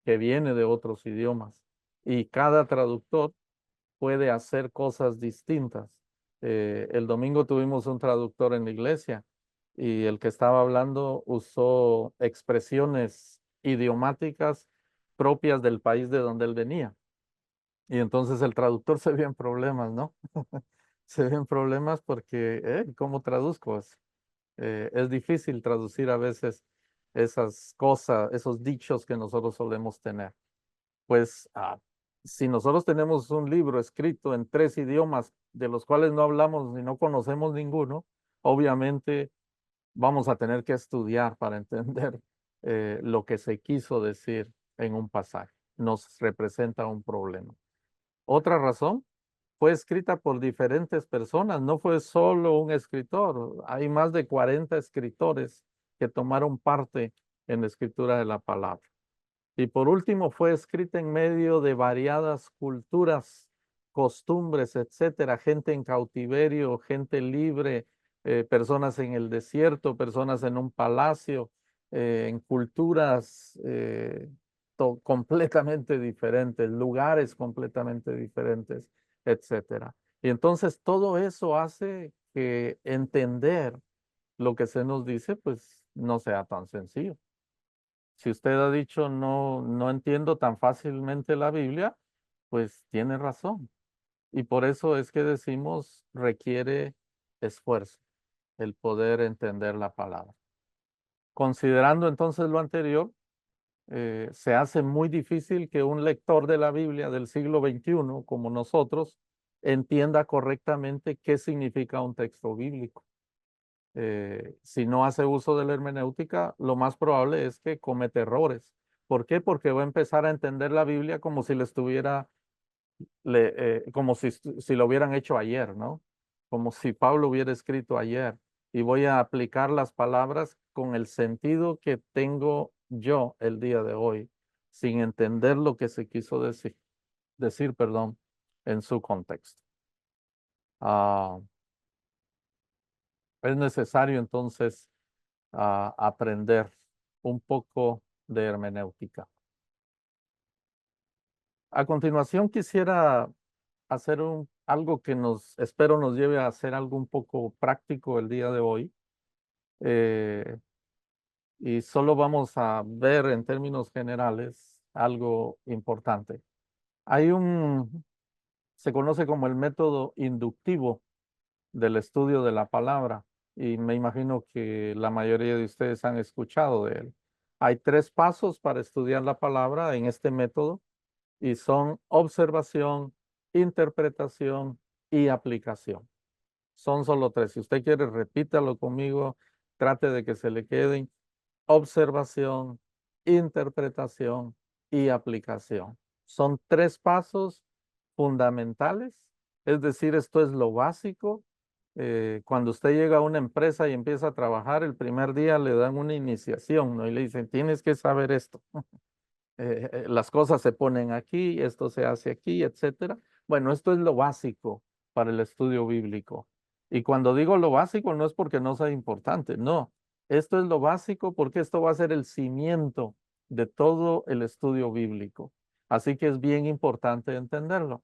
que viene de otros idiomas. Y cada traductor puede hacer cosas distintas. El domingo tuvimos un traductor en la iglesia y el que estaba hablando usó expresiones idiomáticas propias del país de donde él venía. Y entonces el traductor se vio en problemas, ¿no? Se vio en problemas porque, ¿cómo traduzco eso? Es difícil traducir a veces esas cosas, esos dichos que nosotros solemos tener. Pues si nosotros tenemos un libro escrito en 3 idiomas de los cuales no hablamos ni no conocemos ninguno, obviamente vamos a tener que estudiar para entender lo que se quiso decir en un pasaje. Nos representa un problema. Otra razón, fue escrita por diferentes personas, no fue solo un escritor. Hay más de 40 escritores que tomaron parte en la escritura de la palabra. Y por último, fue escrita en medio de variadas culturas, costumbres, etcétera, gente en cautiverio, gente libre, personas en el desierto, personas en un palacio, en culturas completamente diferentes, lugares completamente diferentes, etcétera. Y entonces todo eso hace que entender lo que se nos dice, pues no sea tan sencillo. Si usted ha dicho no entiendo tan fácilmente la Biblia, pues tiene razón. Y por eso es que decimos requiere esfuerzo el poder entender la palabra. Considerando entonces lo anterior, se hace muy difícil que un lector de la Biblia del siglo XXI, como nosotros, entienda correctamente qué significa un texto bíblico. Si no hace uso de la hermenéutica, lo más probable es que cometa errores. ¿Por qué? Porque va a empezar a entender la Biblia como si le estuviera, como si lo hubieran hecho ayer, ¿no? Como si Pablo hubiera escrito ayer. Y voy a aplicar las palabras con el sentido que tengo yo el día de hoy, sin entender lo que se quiso decir, perdón, en su contexto. Es necesario entonces aprender un poco de hermenéutica. A continuación quisiera hacer algo que espero nos lleve a hacer algo un poco práctico el día de hoy. Eh, y solo vamos a ver en términos generales algo importante. Se conoce como el método inductivo del estudio de la palabra y me imagino que la mayoría de ustedes han escuchado de él. Hay 3 pasos para estudiar la palabra en este método y son observación, interpretación y aplicación. Son solo 3. Si usted quiere, repítalo conmigo, trate de que se le queden. Observación, interpretación y aplicación. Son 3 pasos fundamentales, es decir, esto es lo básico. Cuando usted llega a una empresa y empieza a trabajar, el primer día le dan una iniciación, ¿no? Y le dicen, tienes que saber esto. Las cosas se ponen aquí, esto se hace aquí, etcétera. Bueno, esto es lo básico para el estudio bíblico. Y cuando digo lo básico, no es porque no sea importante, no. Esto es lo básico porque esto va a ser el cimiento de todo el estudio bíblico. Así que es bien importante entenderlo.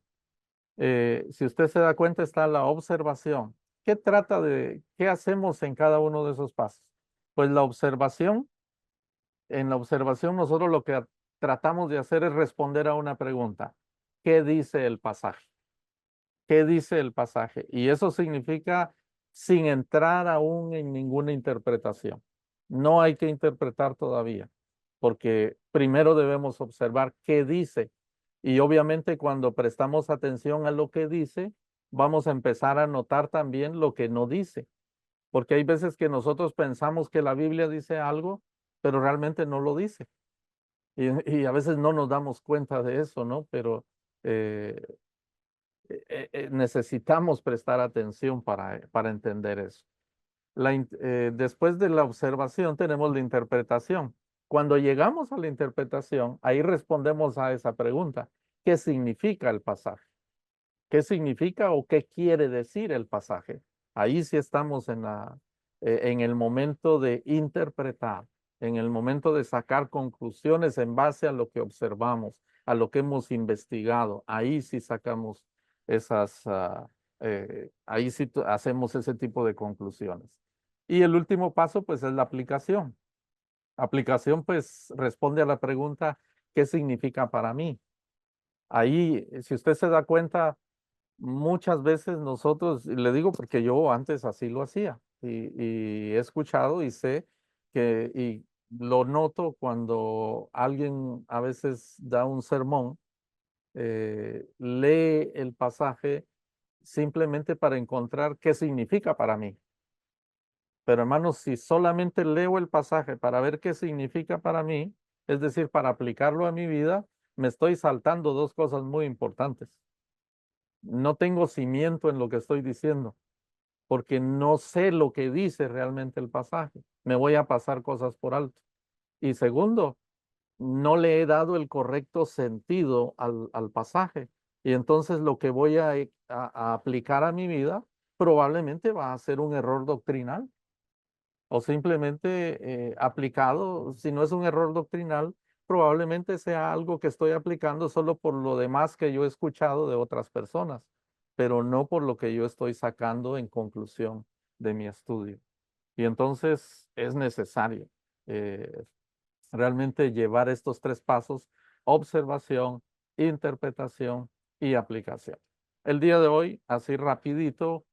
Si usted se da cuenta, está la observación. ¿Qué hacemos en cada uno de esos pasos? Pues en la observación nosotros lo que tratamos de hacer es responder a una pregunta. ¿Qué dice el pasaje? ¿Qué dice el pasaje? Y eso significa sin entrar aún en ninguna interpretación. No hay que interpretar todavía, porque primero debemos observar qué dice. Y obviamente cuando prestamos atención a lo que dice, vamos a empezar a notar también lo que no dice, porque hay veces que nosotros pensamos que la Biblia dice algo, pero realmente no lo dice. Y a veces no nos damos cuenta de eso, ¿no? Pero eh, necesitamos prestar atención para entender eso. Después de la observación tenemos la interpretación. Cuando llegamos a la interpretación, ahí respondemos a esa pregunta. ¿Qué significa el pasaje? ¿Qué significa o qué quiere decir el pasaje? Ahí sí estamos en el momento de interpretar, en el momento de sacar conclusiones en base a lo que observamos, a lo que hemos investigado. Ahí sí sacamos ahí sí hacemos ese tipo de conclusiones. Y el último paso, pues, es la aplicación. Aplicación, pues, responde a la pregunta, ¿qué significa para mí? Ahí, si usted se da cuenta, muchas veces nosotros, y le digo porque yo antes así lo hacía, y he escuchado y sé y lo noto cuando alguien a veces da un sermón, lee el pasaje simplemente para encontrar qué significa para mí. Pero hermanos, si solamente leo el pasaje para ver qué significa para mí, es decir, para aplicarlo a mi vida, me estoy saltando dos cosas muy importantes. No tengo cimiento en lo que estoy diciendo, porque no sé lo que dice realmente el pasaje. Me voy a pasar cosas por alto. Y segundo, no le he dado el correcto sentido al pasaje. Y entonces lo que voy a aplicar a mi vida probablemente va a ser un error doctrinal o simplemente aplicado, si no es un error doctrinal, probablemente sea algo que estoy aplicando solo por lo demás que yo he escuchado de otras personas, pero no por lo que yo estoy sacando en conclusión de mi estudio. Y entonces es necesario eh, realmente llevar estos tres pasos: observación, interpretación y aplicación. El día de hoy, así rapidito,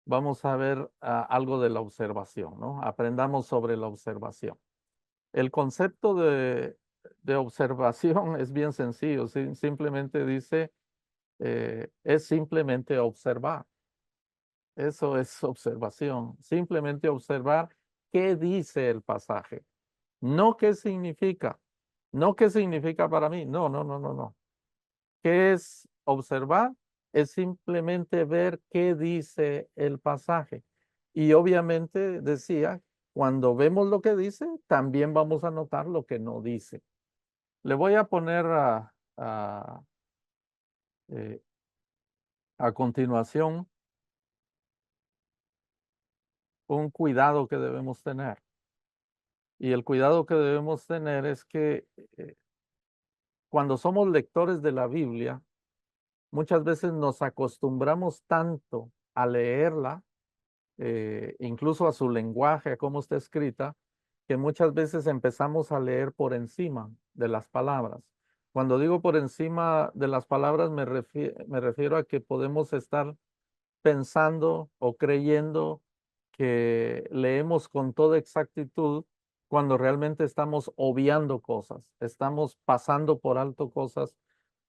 vamos a ver algo de la observación, ¿no? Aprendamos sobre la observación. El concepto de observación es bien sencillo, simplemente dice, es simplemente observar. Eso es observación, simplemente observar qué dice el pasaje, no qué significa, no qué significa para mí, no, no, no, no, no. ¿Qué es observar? Es simplemente ver qué dice el pasaje. Y obviamente decía, cuando vemos lo que dice, también vamos a notar lo que no dice. Le voy a poner eh, a continuación un cuidado que debemos tener. Y el cuidado que debemos tener es que cuando somos lectores de la Biblia, muchas veces nos acostumbramos tanto a leerla, incluso a su lenguaje, a cómo está escrita, que muchas veces empezamos a leer por encima de las palabras. Cuando digo por encima de las palabras, me refiero a que podemos estar pensando o creyendo que leemos con toda exactitud cuando realmente estamos obviando cosas, estamos pasando por alto cosas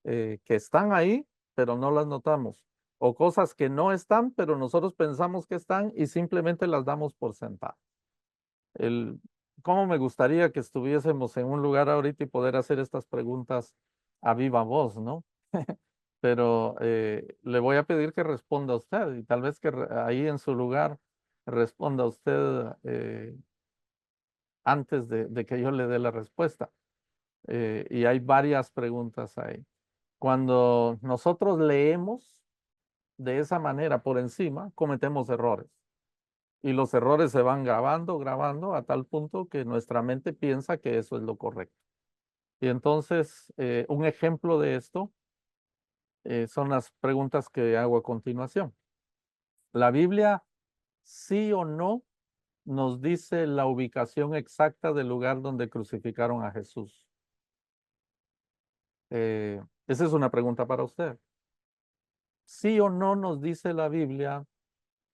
que están ahí, pero no las notamos, o cosas que no están, pero nosotros pensamos que están y simplemente las damos por sentadas. El, ¿Cómo me gustaría que estuviésemos en un lugar ahorita y poder hacer estas preguntas a viva voz, ¿no? Pero le voy a pedir que responda usted y tal vez que ahí en su lugar responda usted antes de que yo le dé la respuesta. Y hay varias preguntas ahí. Cuando nosotros leemos de esa manera por encima, cometemos errores. Y los errores se van grabando, grabando, a tal punto que nuestra mente piensa que eso es lo correcto. Y entonces, un ejemplo de esto son las preguntas que hago a continuación. ¿La Biblia sí o no nos dice la ubicación exacta del lugar donde crucificaron a Jesús? Esa es una pregunta para usted. ¿Sí o no nos dice la Biblia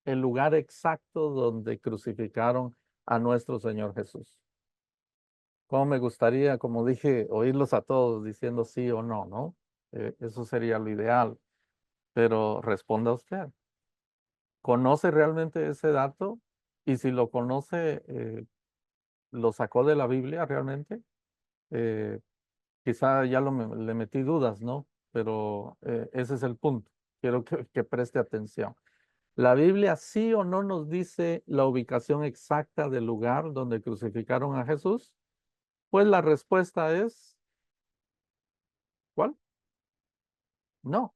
el lugar exacto donde crucificaron a nuestro Señor Jesús? Cómo me gustaría, como dije, oírlos a todos diciendo sí o no, ¿no? Eso sería lo ideal. Pero responda usted. ¿Conoce realmente ese dato? Y si lo conoce, ¿lo sacó de la Biblia realmente? Eh, Quizá ya le metí dudas, ¿no? Pero ese es el punto. Quiero que preste atención. ¿La Biblia sí o no nos dice la ubicación exacta del lugar donde crucificaron a Jesús? Pues la respuesta es, ¿cuál? No,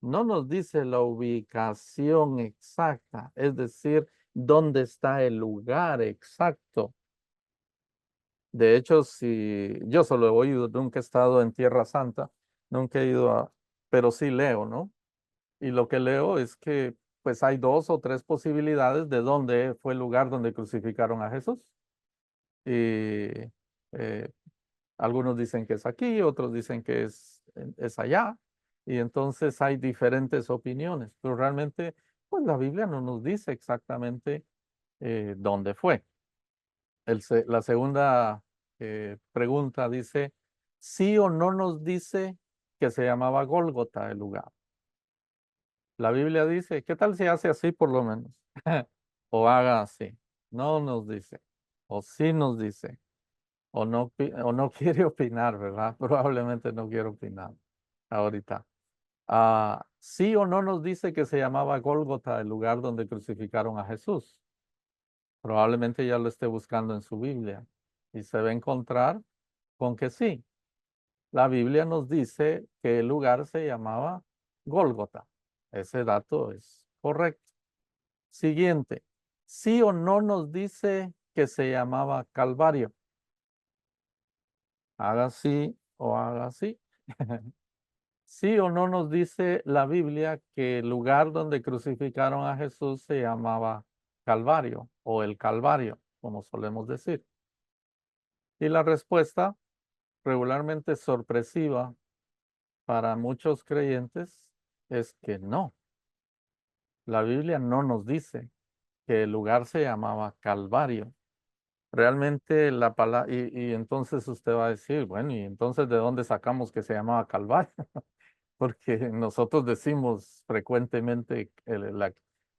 no nos dice la ubicación exacta, es decir, dónde está el lugar exacto. De hecho, si yo solo he oído, nunca he estado en Tierra Santa, nunca he ido a, pero sí leo, ¿no? Y lo que leo es que pues hay dos o tres posibilidades de dónde fue el lugar donde crucificaron a Jesús. Y eh, algunos dicen que es aquí, otros dicen que es allá. Y entonces hay diferentes opiniones, pero realmente pues la Biblia no nos dice exactamente dónde fue. La segunda pregunta dice, sí o no nos dice que se llamaba Gólgota el lugar. La Biblia dice, ¿qué tal si hace así por lo menos? O haga así. No nos dice. O sí nos dice. O no quiere opinar, ¿verdad? Probablemente no quiere opinar ahorita. Sí o no nos dice que se llamaba Gólgota el lugar donde crucificaron a Jesús. Probablemente ya lo esté buscando en su Biblia y se va a encontrar con que sí. La Biblia nos dice que el lugar se llamaba Gólgota. Ese dato es correcto. Siguiente. Sí o no nos dice que se llamaba Calvario. Haga sí o haga sí. Sí o no nos dice la Biblia que el lugar donde crucificaron a Jesús se llamaba Calvario o el Calvario, como solemos decir. Y la respuesta, regularmente sorpresiva para muchos creyentes, es que no. La Biblia no nos dice que el lugar se llamaba Calvario. Realmente la palabra, y entonces usted va a decir, bueno, ¿y entonces de dónde sacamos que se llamaba Calvario? Porque nosotros decimos frecuentemente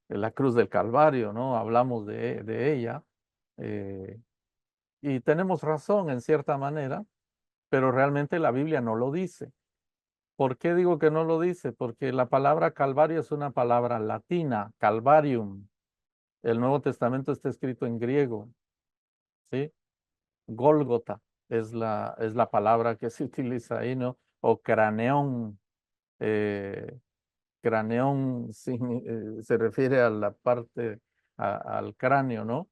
la cruz del Calvario, ¿no? Hablamos de ella, eh, y tenemos razón en cierta manera, pero realmente la Biblia no lo dice. ¿Por qué digo que no lo dice? Porque la palabra Calvario es una palabra latina, Calvarium. El Nuevo Testamento está escrito en griego, ¿sí? Gólgota es la palabra que se utiliza ahí, ¿no? O craneón. eh, Craneón se refiere a la parte, al cráneo, ¿no?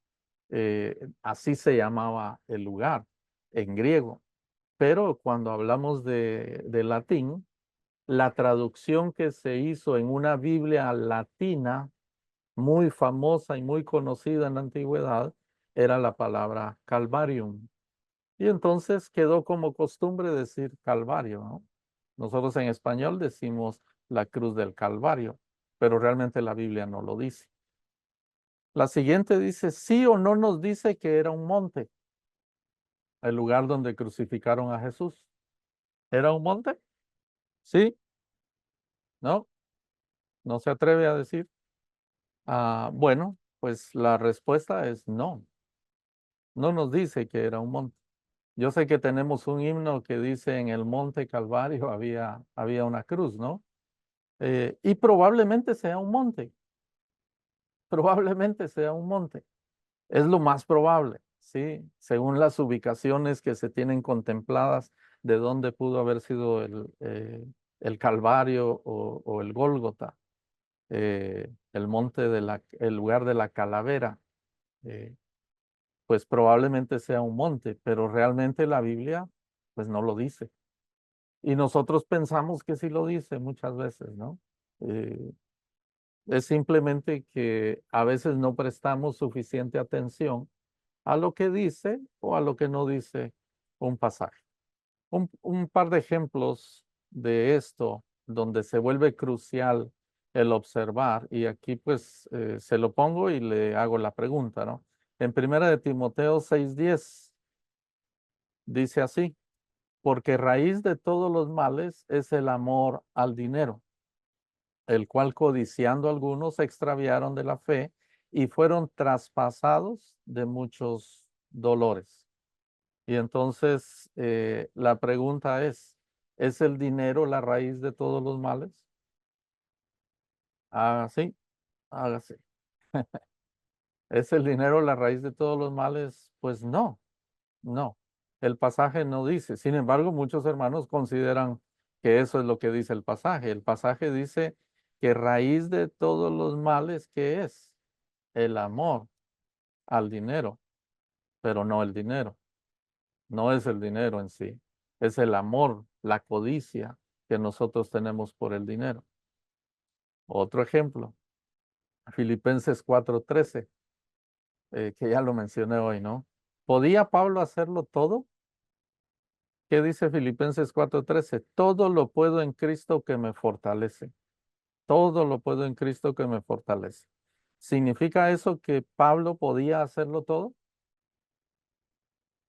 Así se llamaba el lugar en griego. Pero cuando hablamos de latín, la traducción que se hizo en una Biblia latina muy famosa y muy conocida en la antigüedad era la palabra Calvarium. Y entonces quedó como costumbre decir Calvario, ¿no? Nosotros en español decimos la cruz del Calvario, pero realmente la Biblia no lo dice. La siguiente dice, sí o no nos dice que era un monte, el lugar donde crucificaron a Jesús. ¿Era un monte? Sí, no, no se atreve a decir. Bueno, pues la respuesta es no, no nos dice que era un monte. Yo sé que tenemos un himno que dice en el monte Calvario había una cruz, ¿no? Y probablemente sea un monte, probablemente sea un monte. Es lo más probable, ¿sí? Según las ubicaciones que se tienen contempladas de dónde pudo haber sido el Calvario o el Gólgota, el monte el lugar de la calavera, eh, pues probablemente sea un monte, pero realmente la Biblia pues no lo dice. Y nosotros pensamos que sí lo dice muchas veces, ¿no? Eh, es simplemente que a veces no prestamos suficiente atención a lo que dice o a lo que no dice un pasaje. Un par de ejemplos de esto donde se vuelve crucial el observar, y aquí pues se lo pongo y le hago la pregunta, ¿no? En primera de Timoteo 6:10 dice así, porque raíz de todos los males es el amor al dinero, el cual codiciando algunos se extraviaron de la fe y fueron traspasados de muchos dolores. Y entonces la pregunta ¿es el dinero la raíz de todos los males? Sí, hágase. ¿Es el dinero la raíz de todos los males? Pues no. No, el pasaje no dice. Sin embargo, muchos hermanos consideran que eso es lo que dice el pasaje. El pasaje dice que raíz de todos los males, ¿qué es? El amor al dinero, pero no el dinero. No es el dinero en sí, es el amor, la codicia que nosotros tenemos por el dinero. Otro ejemplo, Filipenses 4:13, que ya lo mencioné hoy, ¿no? ¿Podía Pablo hacerlo todo? ¿Qué dice Filipenses 4:13? Todo lo puedo en Cristo que me fortalece. Todo lo puedo en Cristo que me fortalece. ¿Significa eso que Pablo podía hacerlo todo?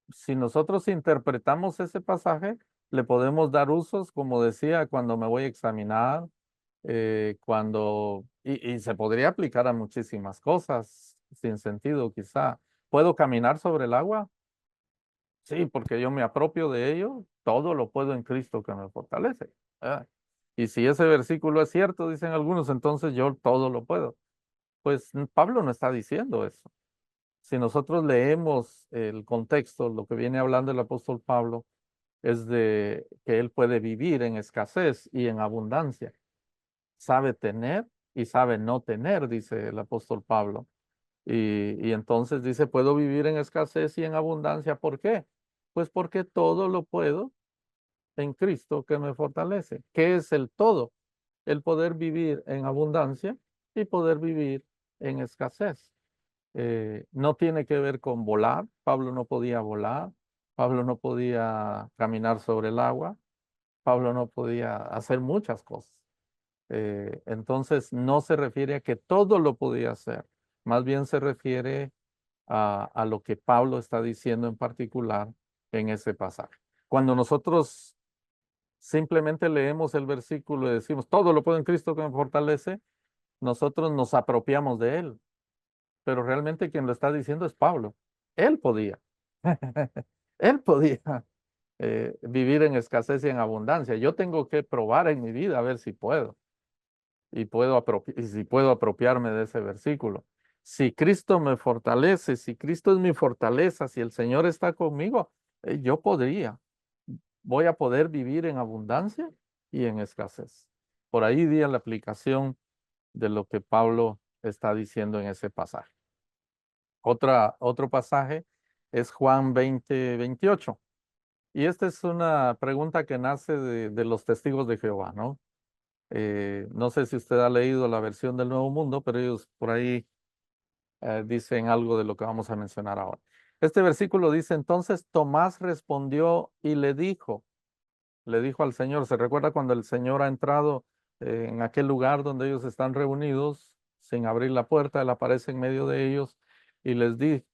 Si nosotros interpretamos ese pasaje, le podemos dar usos, como decía, cuando me voy a examinar, y se podría aplicar a muchísimas cosas sin sentido quizá. ¿Puedo caminar sobre el agua? Sí, porque yo me apropio de ello, todo lo puedo en Cristo que me fortalece. ¿Verdad? Y si ese versículo es cierto, dicen algunos, entonces yo todo lo puedo. Pues Pablo no está diciendo eso. Si nosotros leemos el contexto, lo que viene hablando el apóstol Pablo es de que él puede vivir en escasez y en abundancia. Sabe tener y sabe no tener, dice el apóstol Pablo. Y entonces dice, puedo vivir en escasez y en abundancia. ¿Por qué? Pues porque todo lo puedo en Cristo que me fortalece. ¿Qué es el todo? El poder vivir en abundancia y poder vivir en escasez. No tiene que ver con volar. Pablo no podía volar. Pablo no podía caminar sobre el agua. Pablo no podía hacer muchas cosas. Entonces no se refiere a que todo lo podía hacer. Más bien se refiere a lo que Pablo está diciendo en particular en ese pasaje. Cuando nosotros simplemente leemos el versículo y decimos, todo lo puedo en Cristo que me fortalece, nosotros nos apropiamos de él, pero realmente quien lo está diciendo es Pablo. Él podía, él podía vivir en escasez y en abundancia. Yo tengo que probar en mi vida a ver si puedo y si puedo apropiarme de ese versículo. Si Cristo me fortalece, si Cristo es mi fortaleza, si el Señor está conmigo, yo voy a poder vivir en abundancia y en escasez. Por ahí di la aplicación de lo que Pablo está diciendo en ese pasaje. Otro pasaje es Juan 20:28. Y esta es una pregunta que nace de los testigos de Jehová, ¿no? No sé si usted ha leído la versión del Nuevo Mundo, pero ellos por ahí dicen algo de lo que vamos a mencionar ahora. Este versículo dice, entonces Tomás respondió y le dijo al Señor, ¿se recuerda cuando el Señor ha entrado en aquel lugar donde ellos están reunidos, sin abrir la puerta, él aparece en medio de ellos y les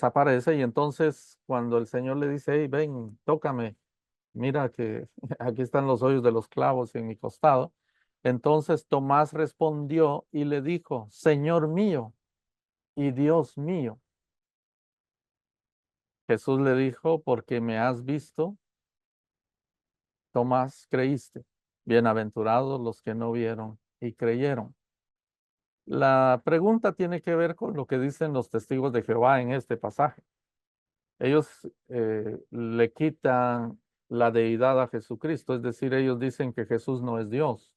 aparece y entonces cuando el Señor le dice, hey, ven, tócame, mira que aquí están los hoyos de los clavos en mi costado. Entonces Tomás respondió y le dijo, Señor mío y Dios mío. Jesús le dijo, porque me has visto, Tomás, creíste. Bienaventurados los que no vieron y creyeron. La pregunta tiene que ver con lo que dicen los testigos de Jehová en este pasaje. Ellos le quitan la deidad a Jesucristo, es decir, ellos dicen que Jesús no es Dios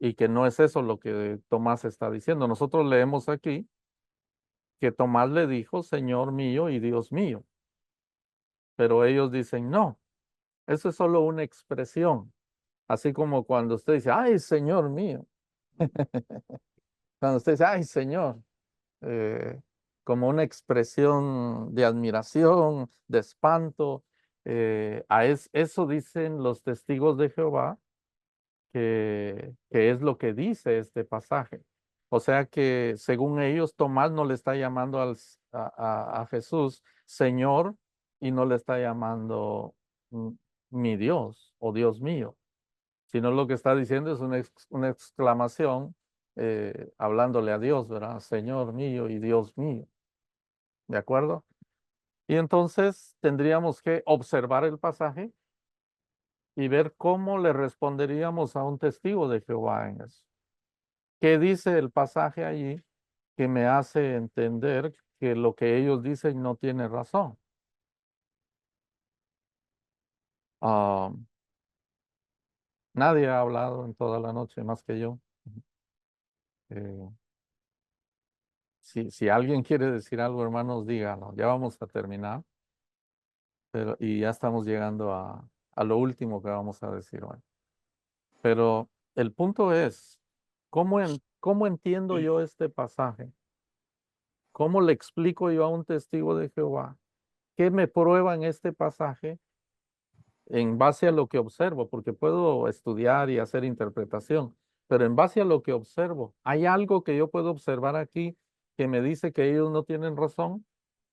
y que no es eso lo que Tomás está diciendo. Nosotros leemos aquí que Tomás le dijo, Señor mío y Dios mío, pero ellos dicen, no, eso es solo una expresión, así como cuando usted dice, ay, Señor mío, cuando usted dice, ay, Señor, eh, como una expresión de admiración, de espanto, eso dicen los testigos de Jehová que es lo que dice este pasaje. O sea que según ellos, Tomás no le está llamando a Jesús Señor y no le está llamando mm, mi Dios o Dios mío, sino lo que está diciendo es una exclamación hablándole a Dios, ¿verdad? Señor mío y Dios mío. ¿De acuerdo? Y entonces tendríamos que observar el pasaje y ver cómo le responderíamos a un testigo de Jehová en eso. ¿Qué dice el pasaje allí que me hace entender que lo que ellos dicen no tiene razón. Ah, nadie ha hablado en toda la noche más que yo. Eh, si alguien quiere decir algo, hermanos, díganlo. Ya vamos a terminar, pero, y ya estamos llegando a lo último que vamos a decir hoy. Pero el punto es, ¿cómo entiendo yo este pasaje? ¿Cómo le explico yo a un testigo de Jehová? ¿Qué me prueba en este pasaje en base a lo que observo? Porque puedo estudiar y hacer interpretación, pero en base a lo que observo, ¿hay algo que yo puedo observar aquí que me dice que ellos no tienen razón?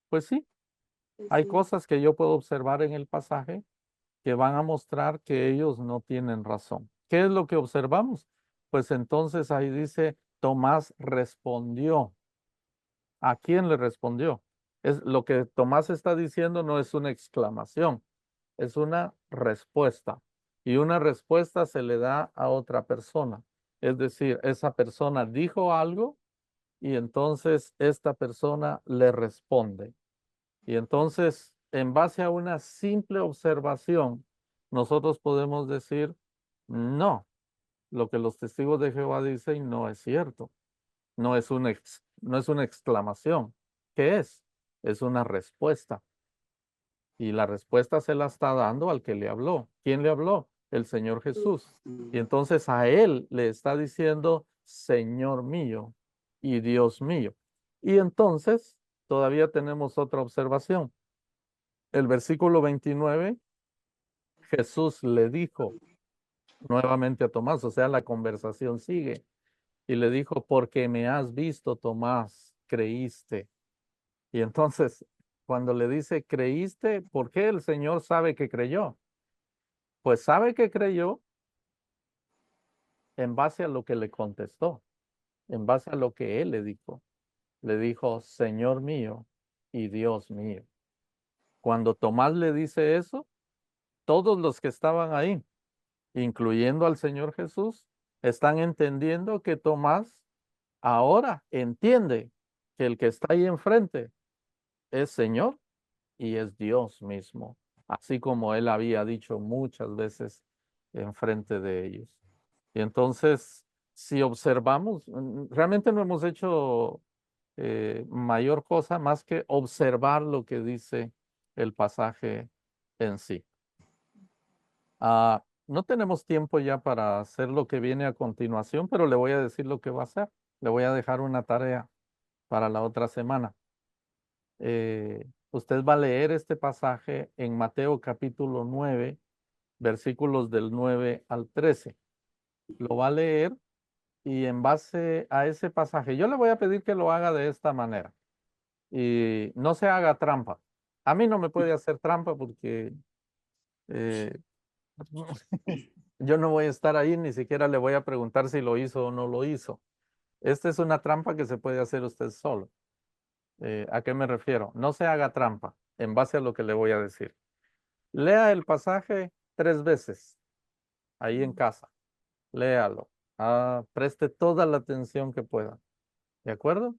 Pues sí, hay cosas que yo puedo observar en el pasaje que van a mostrar que ellos no tienen razón. ¿Qué es lo que observamos? Pues entonces ahí dice, Tomás respondió. ¿A quién le respondió? Es lo que Tomás está diciendo, no es una exclamación, es una respuesta. Y una respuesta se le da a otra persona. Es decir, esa persona dijo algo y entonces esta persona le responde. Y entonces, en base a una simple observación, nosotros podemos decir, no, lo que los testigos de Jehová dicen no es cierto. No es una exclamación. ¿Qué es? Es una respuesta. Y la respuesta se la está dando al que le habló. ¿Quién le habló? El Señor Jesús. Y entonces a él le está diciendo, Señor mío y Dios mío. Y entonces todavía tenemos otra observación. El versículo 29, Jesús le dijo nuevamente a Tomás, o sea, la conversación sigue. Y le dijo, porque me has visto, Tomás, creíste. Y entonces, cuando le dice, creíste, ¿por qué el Señor sabe que creyó? Pues sabe que creyó en base a lo que le contestó, en base a lo que él le dijo. Le dijo, Señor mío y Dios mío. Cuando Tomás le dice eso, todos los que estaban ahí, incluyendo al Señor Jesús, están entendiendo que Tomás ahora entiende que el que está ahí enfrente es Señor y es Dios mismo, así como él había dicho muchas veces enfrente de ellos. Y entonces, si observamos, realmente no hemos hecho mayor cosa más que observar lo que dice el pasaje en sí. No tenemos tiempo ya para hacer lo que viene a continuación, pero le voy a decir lo que va a hacer. Le voy a dejar una tarea para la otra semana. Usted va a leer este pasaje en Mateo capítulo 9, versículos del 9 al 13. Lo va a leer y en base a ese pasaje, yo le voy a pedir que lo haga de esta manera y no se haga trampa. A mí no me puede hacer trampa porque eh, yo no voy a estar ahí, ni siquiera le voy a preguntar si lo hizo o no lo hizo. Esta es una trampa que se puede hacer usted solo. ¿A qué me refiero? No se haga trampa en base a lo que le voy a decir. Lea el pasaje 3 veces ahí en casa. Léalo. Preste toda la atención que pueda. ¿De acuerdo?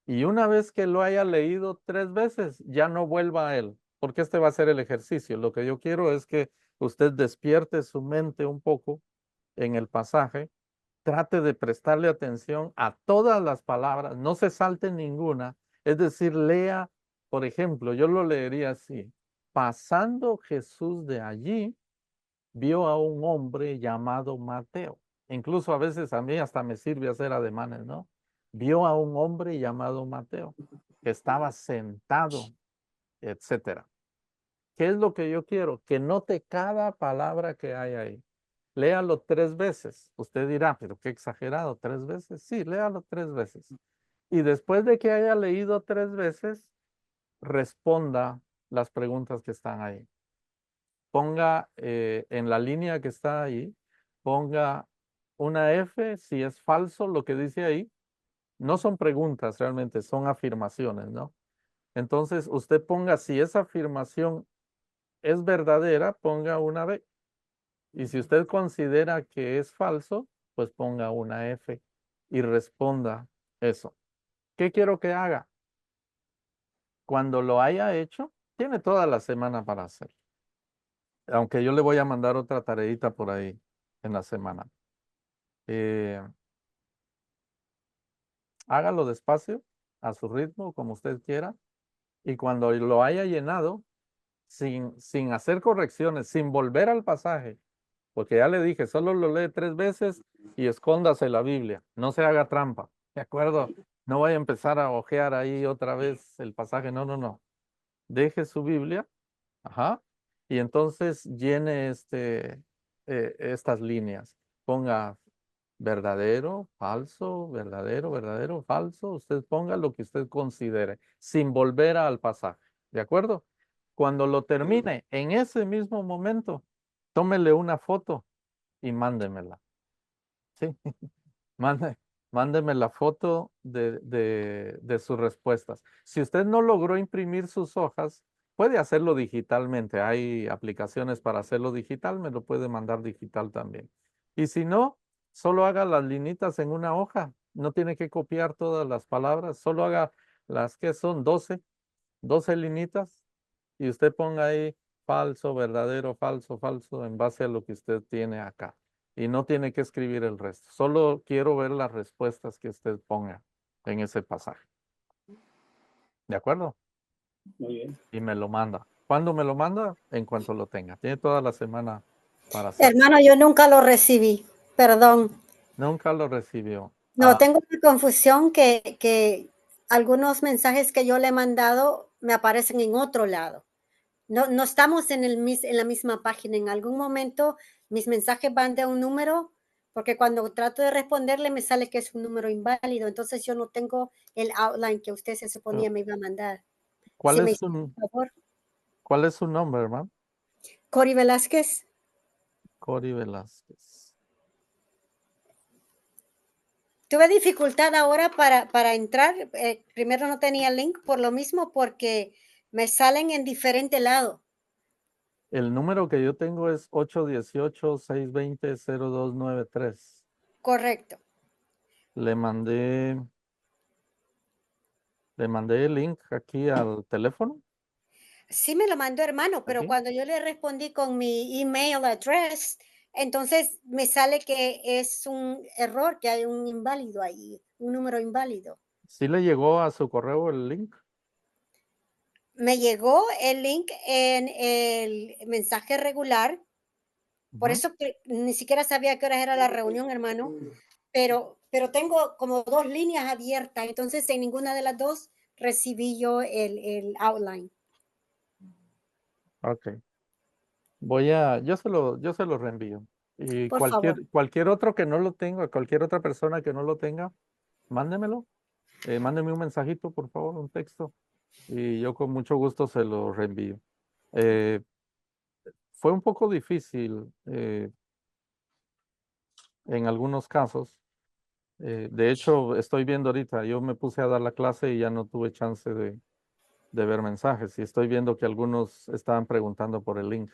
Y una vez que lo haya leído 3 veces, ya no vuelva a él, porque este va a ser el ejercicio. Lo que yo quiero es que usted despierte su mente un poco en el pasaje, trate de prestarle atención a todas las palabras, no se salte ninguna, es decir, lea, por ejemplo, yo lo leería así, pasando Jesús de allí, vio a un hombre llamado Mateo. Incluso a veces a mí hasta me sirve hacer ademanes, ¿no? Vio a un hombre llamado Mateo, que estaba sentado, etcétera. ¿Qué es lo que yo quiero? Que note cada palabra que hay ahí. Léalo 3 veces. Usted dirá, pero qué exagerado, 3 veces. Sí, léalo 3 veces. Y después de que haya leído 3 veces, responda las preguntas que están ahí. Ponga en la línea que está ahí, ponga una F si es falso lo que dice ahí. No son preguntas realmente, son afirmaciones, ¿no? Entonces, usted ponga si esa afirmación es verdadera, ponga una B. Y si usted considera que es falso, pues ponga una F y responda eso. ¿Qué quiero que haga? Cuando lo haya hecho, tiene toda la semana para hacer. Aunque yo le voy a mandar otra tareita por ahí en la semana. Eh, Hágalo despacio, a su ritmo, como usted quiera. Y cuando lo haya llenado, sin hacer correcciones, sin volver al pasaje, porque ya le dije, solo lo lee 3 veces y escóndase la Biblia. No se haga trampa, ¿de acuerdo? No vaya a empezar a hojear ahí otra vez el pasaje. No, no, no. Deje su Biblia, ajá, y entonces llene estas líneas. Ponga verdadero, falso, verdadero, verdadero, falso. Usted ponga lo que usted considere, sin volver al pasaje. ¿De acuerdo? Cuando lo termine, en ese mismo momento, tómele una foto y mándemela. ¿Sí? Mande, mándeme la foto de sus respuestas. Si usted no logró imprimir sus hojas, puede hacerlo digitalmente. Hay aplicaciones para hacerlo digital, me lo puede mandar digital también. Y si no, solo haga las linitas en una hoja. No tiene que copiar todas las palabras, solo haga las que son 12 linitas y usted ponga ahí falso, verdadero, falso, falso, en base a lo que usted tiene acá. Y no tiene que escribir el resto. Solo quiero ver las respuestas que usted ponga en ese pasaje. ¿De acuerdo? Muy bien. Y me lo manda. ¿Cuándo me lo manda? En cuanto lo tenga. Tiene toda la semana para hacer. Hermano, yo nunca lo recibí, perdón. Nunca lo recibió. No, tengo una confusión que algunos mensajes que yo le he mandado me aparecen en otro lado. No estamos en la misma página. En algún momento mis mensajes van de un número, porque cuando trato de responderle me sale que es un número inválido. Entonces yo no tengo el outline que usted se suponía me iba a mandar. ¿Cuál Si me es hiciera su, un favor. cuál es su nombre, hermano? Cori Velázquez. Cori Velázquez. Tuve dificultad ahora para entrar. Primero no tenía link por lo mismo, porque me salen en diferente lado. El número que yo tengo es 818-620-0293. Correcto. Le mandé el link aquí al teléfono. Sí me lo mandó, hermano, pero Aquí. cuando yo le respondí con mi email address, entonces me sale que es un error, que hay un inválido ahí, un número inválido. ¿Sí le llegó a su correo el link? Me llegó el link en el mensaje regular, por Ujú. eso que ni siquiera sabía a qué horas era la reunión, hermano, pero tengo como 2 líneas abiertas, entonces en ninguna de las 2 recibí yo el outline. Ok. Yo se lo reenvío. Y Por favor. cualquier otro que no lo tenga, cualquier otra persona que no lo tenga, mándemelo. Mándeme un mensajito, por favor, un texto. Y yo con mucho gusto se lo reenvío. Eh, Fue un poco difícil en algunos casos. De hecho, estoy viendo ahorita, yo me puse a dar la clase y ya no tuve chance de ver mensajes y estoy viendo que algunos estaban preguntando por el link.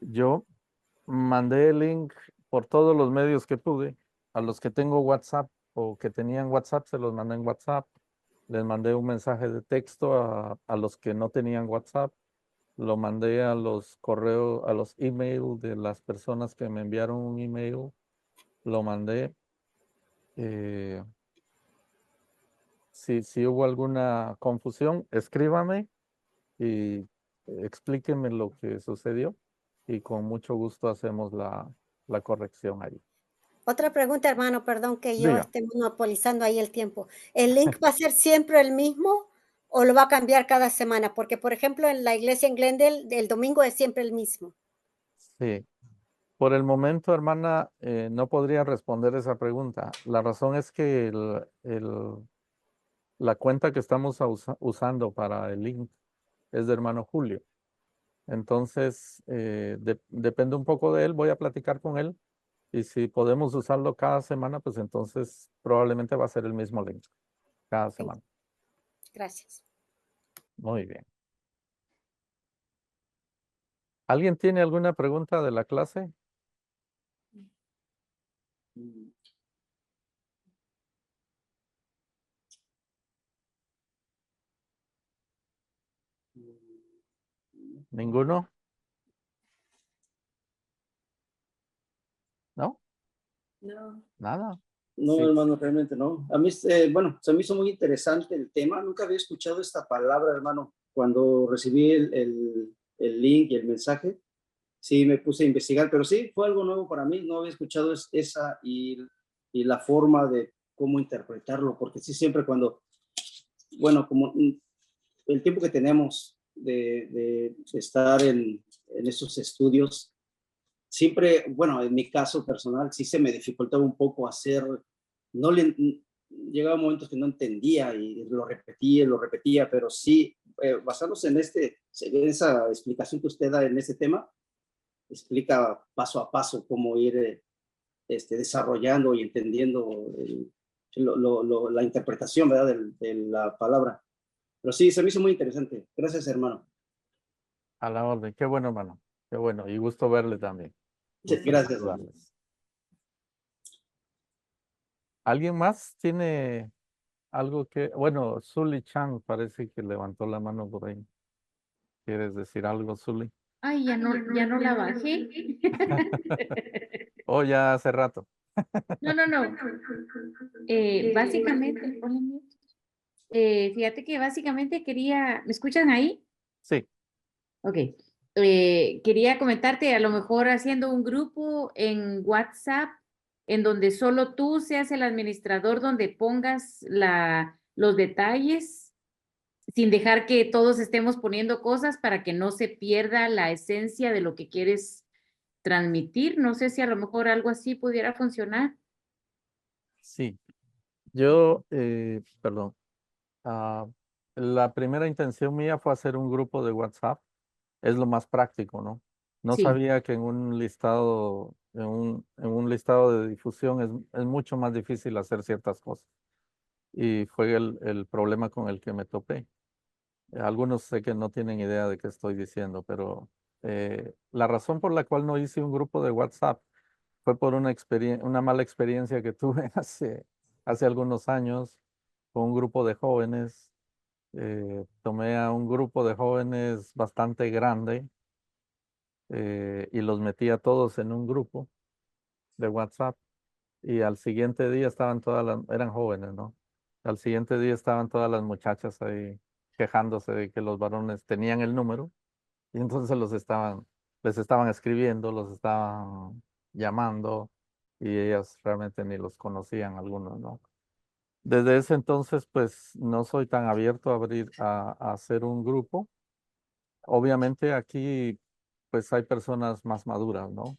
Yo mandé el link por todos los medios que pude. A los que tengo WhatsApp o que tenían WhatsApp, se los mandé en WhatsApp. Les mandé un mensaje de texto a los que no tenían WhatsApp. Lo mandé a los correos, a los emails de las personas que me enviaron un email. Lo mandé. eh, si hubo alguna confusión, escríbame y explíqueme lo que sucedió y con mucho gusto hacemos la corrección ahí. Otra pregunta, hermano, perdón que yo Diga, esté monopolizando ahí el tiempo. ¿El link va a ser siempre el mismo o lo va a cambiar cada semana? Porque, por ejemplo, en la iglesia en Glendale, el domingo es siempre el mismo. sí. Por el momento, hermana, no podría responder esa pregunta. La razón es que la cuenta que estamos usando para el link es de hermano Julio. Entonces, depende un poco de él. Voy a platicar con él. Y si podemos usarlo cada semana, pues entonces probablemente va a ser el mismo link cada semana. Gracias. Muy bien. ¿Alguien tiene alguna pregunta de la clase? ¿Ninguno? ¿No? No. Nada. No, Sí. hermano, realmente no. A mí, bueno, se me hizo muy interesante el tema. Nunca había escuchado esta palabra, hermano. Cuando recibí el link y el mensaje, sí me puse a investigar, pero sí, fue algo nuevo para mí. No había escuchado esa y la forma de cómo interpretarlo, porque sí, siempre cuando, bueno, como el tiempo que tenemos de estar en esos estudios, siempre, bueno, en mi caso personal, sí se me dificultaba un poco hacer, no le, llegaba momentos que no entendía y lo repetía, pero sí, basándose en en esa explicación que usted da en este tema, explica paso a paso cómo ir desarrollando y entendiendo la interpretación, ¿verdad?, de la palabra. Pero sí, se me hizo muy interesante. Gracias, hermano. A la orden. Qué bueno, hermano. Qué bueno. Y gusto verle también. Sí, Gusto en gracias, hermano. saludarles. ¿Alguien más tiene algo que... Bueno, Zully Chan parece que levantó la mano por ahí. ¿Quieres decir algo, Zully? Ay, ya no la bajé. Oh, ya hace rato. No, no, no. Básicamente, hola, mute. Fíjate que básicamente quería, ¿me escuchan ahí? Sí. Ok. Quería comentarte, a lo mejor haciendo un grupo en WhatsApp en donde solo tú seas el administrador, donde pongas los detalles, sin dejar que todos estemos poniendo cosas para que no se pierda la esencia de lo que quieres transmitir. No sé si a lo mejor algo así pudiera funcionar. Sí. Yo, perdón. Ah, la primera intención mía fue hacer un grupo de WhatsApp. Es lo más práctico, ¿no? No Sí. sabía que en un listado, en un listado de difusión es mucho más difícil hacer ciertas cosas. Y fue el problema con el que me topé. Algunos sé que no tienen idea de qué estoy diciendo, pero la razón por la cual no hice un grupo de WhatsApp fue por una mala experiencia que tuve hace algunos años con un grupo de jóvenes. Tomé a un grupo de jóvenes bastante grande y los metí a todos en un grupo de WhatsApp y al siguiente día eran jóvenes, ¿no? Al siguiente día estaban todas las muchachas ahí quejándose de que los varones tenían el número y entonces les estaban escribiendo, los estaban llamando y ellas realmente ni los conocían algunos, ¿no? Desde ese entonces, pues no soy tan abierto a hacer un grupo. Obviamente aquí, pues hay personas más maduras, ¿no?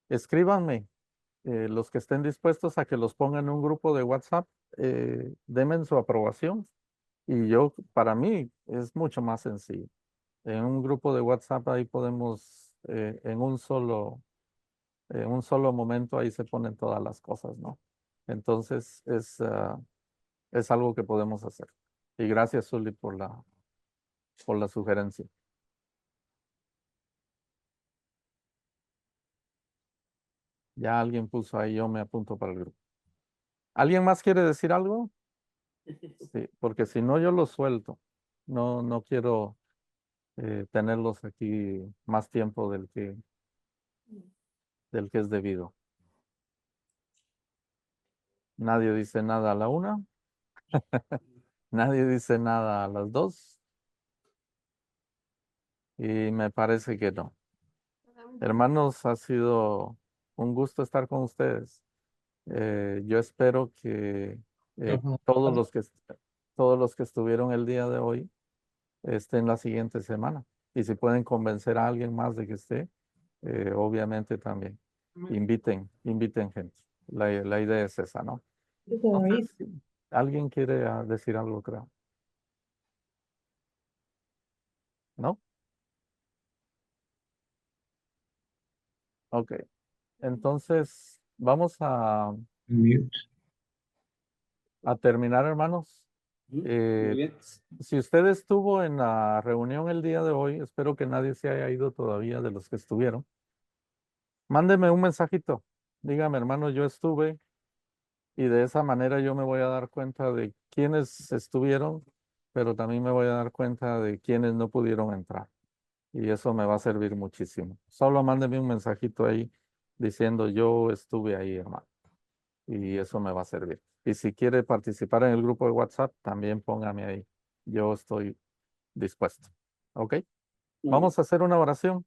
Escríbanme, los que estén dispuestos a que los pongan en un grupo de WhatsApp, denme su aprobación. Y para mí, es mucho más sencillo. En un grupo de WhatsApp ahí podemos, en un solo momento ahí se ponen todas las cosas, ¿no? Entonces, es algo que podemos hacer. Y gracias, Zully, por la sugerencia. Ya alguien puso ahí, yo me apunto para el grupo. ¿Alguien más quiere decir algo? Sí, porque si no, yo los suelto. No quiero tenerlos aquí más tiempo del que es debido. Nadie dice nada a la 1. Nadie dice nada a las 2. Y me parece que no. Hermanos, ha sido un gusto estar con ustedes. Yo espero que todos todos los que estuvieron el día de hoy estén la siguiente semana. Y si pueden convencer a alguien más de que esté, obviamente también. Inviten gente. La idea es esa, ¿no? No sé si alguien quiere decir algo, creo. ¿No? Ok. Entonces, vamos a terminar, hermanos. Muy bien. Si usted estuvo en la reunión el día de hoy, espero que nadie se haya ido todavía de los que estuvieron. Mándeme un mensajito. Dígame, hermano, yo estuve y de esa manera yo me voy a dar cuenta de quiénes estuvieron pero también me voy a dar cuenta de quienes no pudieron entrar. Y eso me va a servir muchísimo. Solo mándeme un mensajito ahí diciendo yo estuve ahí, hermano. Y eso me va a servir. Y si quiere participar en el grupo de WhatsApp, también póngame ahí. Yo estoy dispuesto. ¿Ok? Vamos a hacer una oración.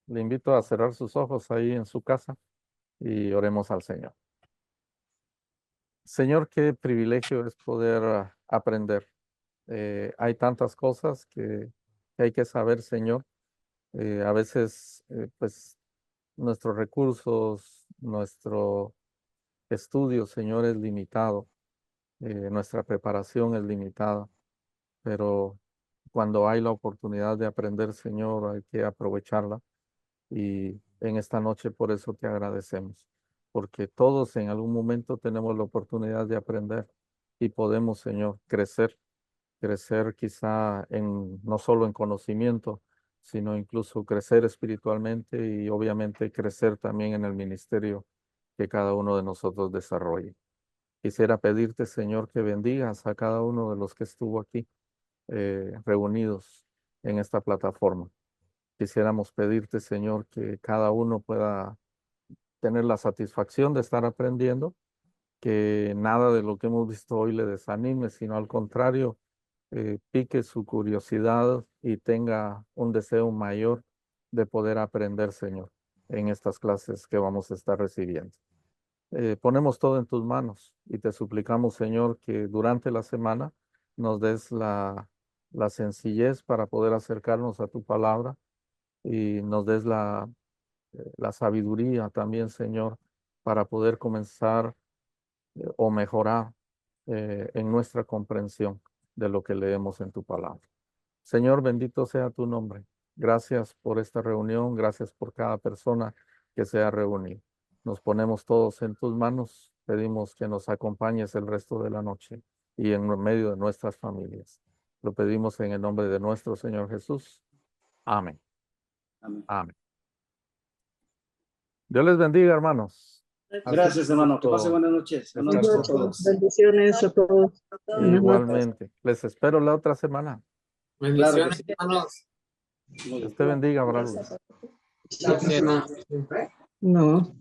Le invito a cerrar sus ojos ahí en su casa y oremos al Señor. Señor, qué privilegio es poder aprender. Hay tantas cosas que hay que saber, Señor. A veces, pues, nuestros recursos, nuestro estudio, Señor, es limitado. Nuestra preparación es limitada. Pero cuando hay la oportunidad de aprender, Señor, hay que aprovecharla. Y en esta noche por eso te agradecemos, porque todos en algún momento tenemos la oportunidad de aprender y podemos, Señor, crecer quizá no solo en conocimiento, sino incluso crecer espiritualmente y obviamente crecer también en el ministerio que cada uno de nosotros desarrolle. Quisiera pedirte, Señor, que bendigas a cada uno de los que estuvo aquí reunidos en esta plataforma. Quisiéramos pedirte, Señor, que cada uno pueda tener la satisfacción de estar aprendiendo, que nada de lo que hemos visto hoy le desanime, sino al contrario, pique su curiosidad y tenga un deseo mayor de poder aprender, Señor, en estas clases que vamos a estar recibiendo. Ponemos todo en tus manos y te suplicamos, Señor, que durante la semana nos des la sencillez para poder acercarnos a tu palabra y nos des la sabiduría también, Señor, para poder comenzar o mejorar en nuestra comprensión de lo que leemos en tu palabra. Señor, bendito sea tu nombre. Gracias por esta reunión, gracias por cada persona que se ha reunido. Nos ponemos todos en tus manos, pedimos que nos acompañes el resto de la noche y en medio de nuestras familias. Lo pedimos en el nombre de nuestro Señor Jesús. Amén. Amén. Amén. Dios les bendiga, hermanos. Gracias, hermano. Que pase buenas noches. Buenas noches a todos. Bendiciones a todos. Igualmente. Les espero la otra semana. Claro que sí. Hermanos. Dios te bendiga, Braulio. Gracias. No.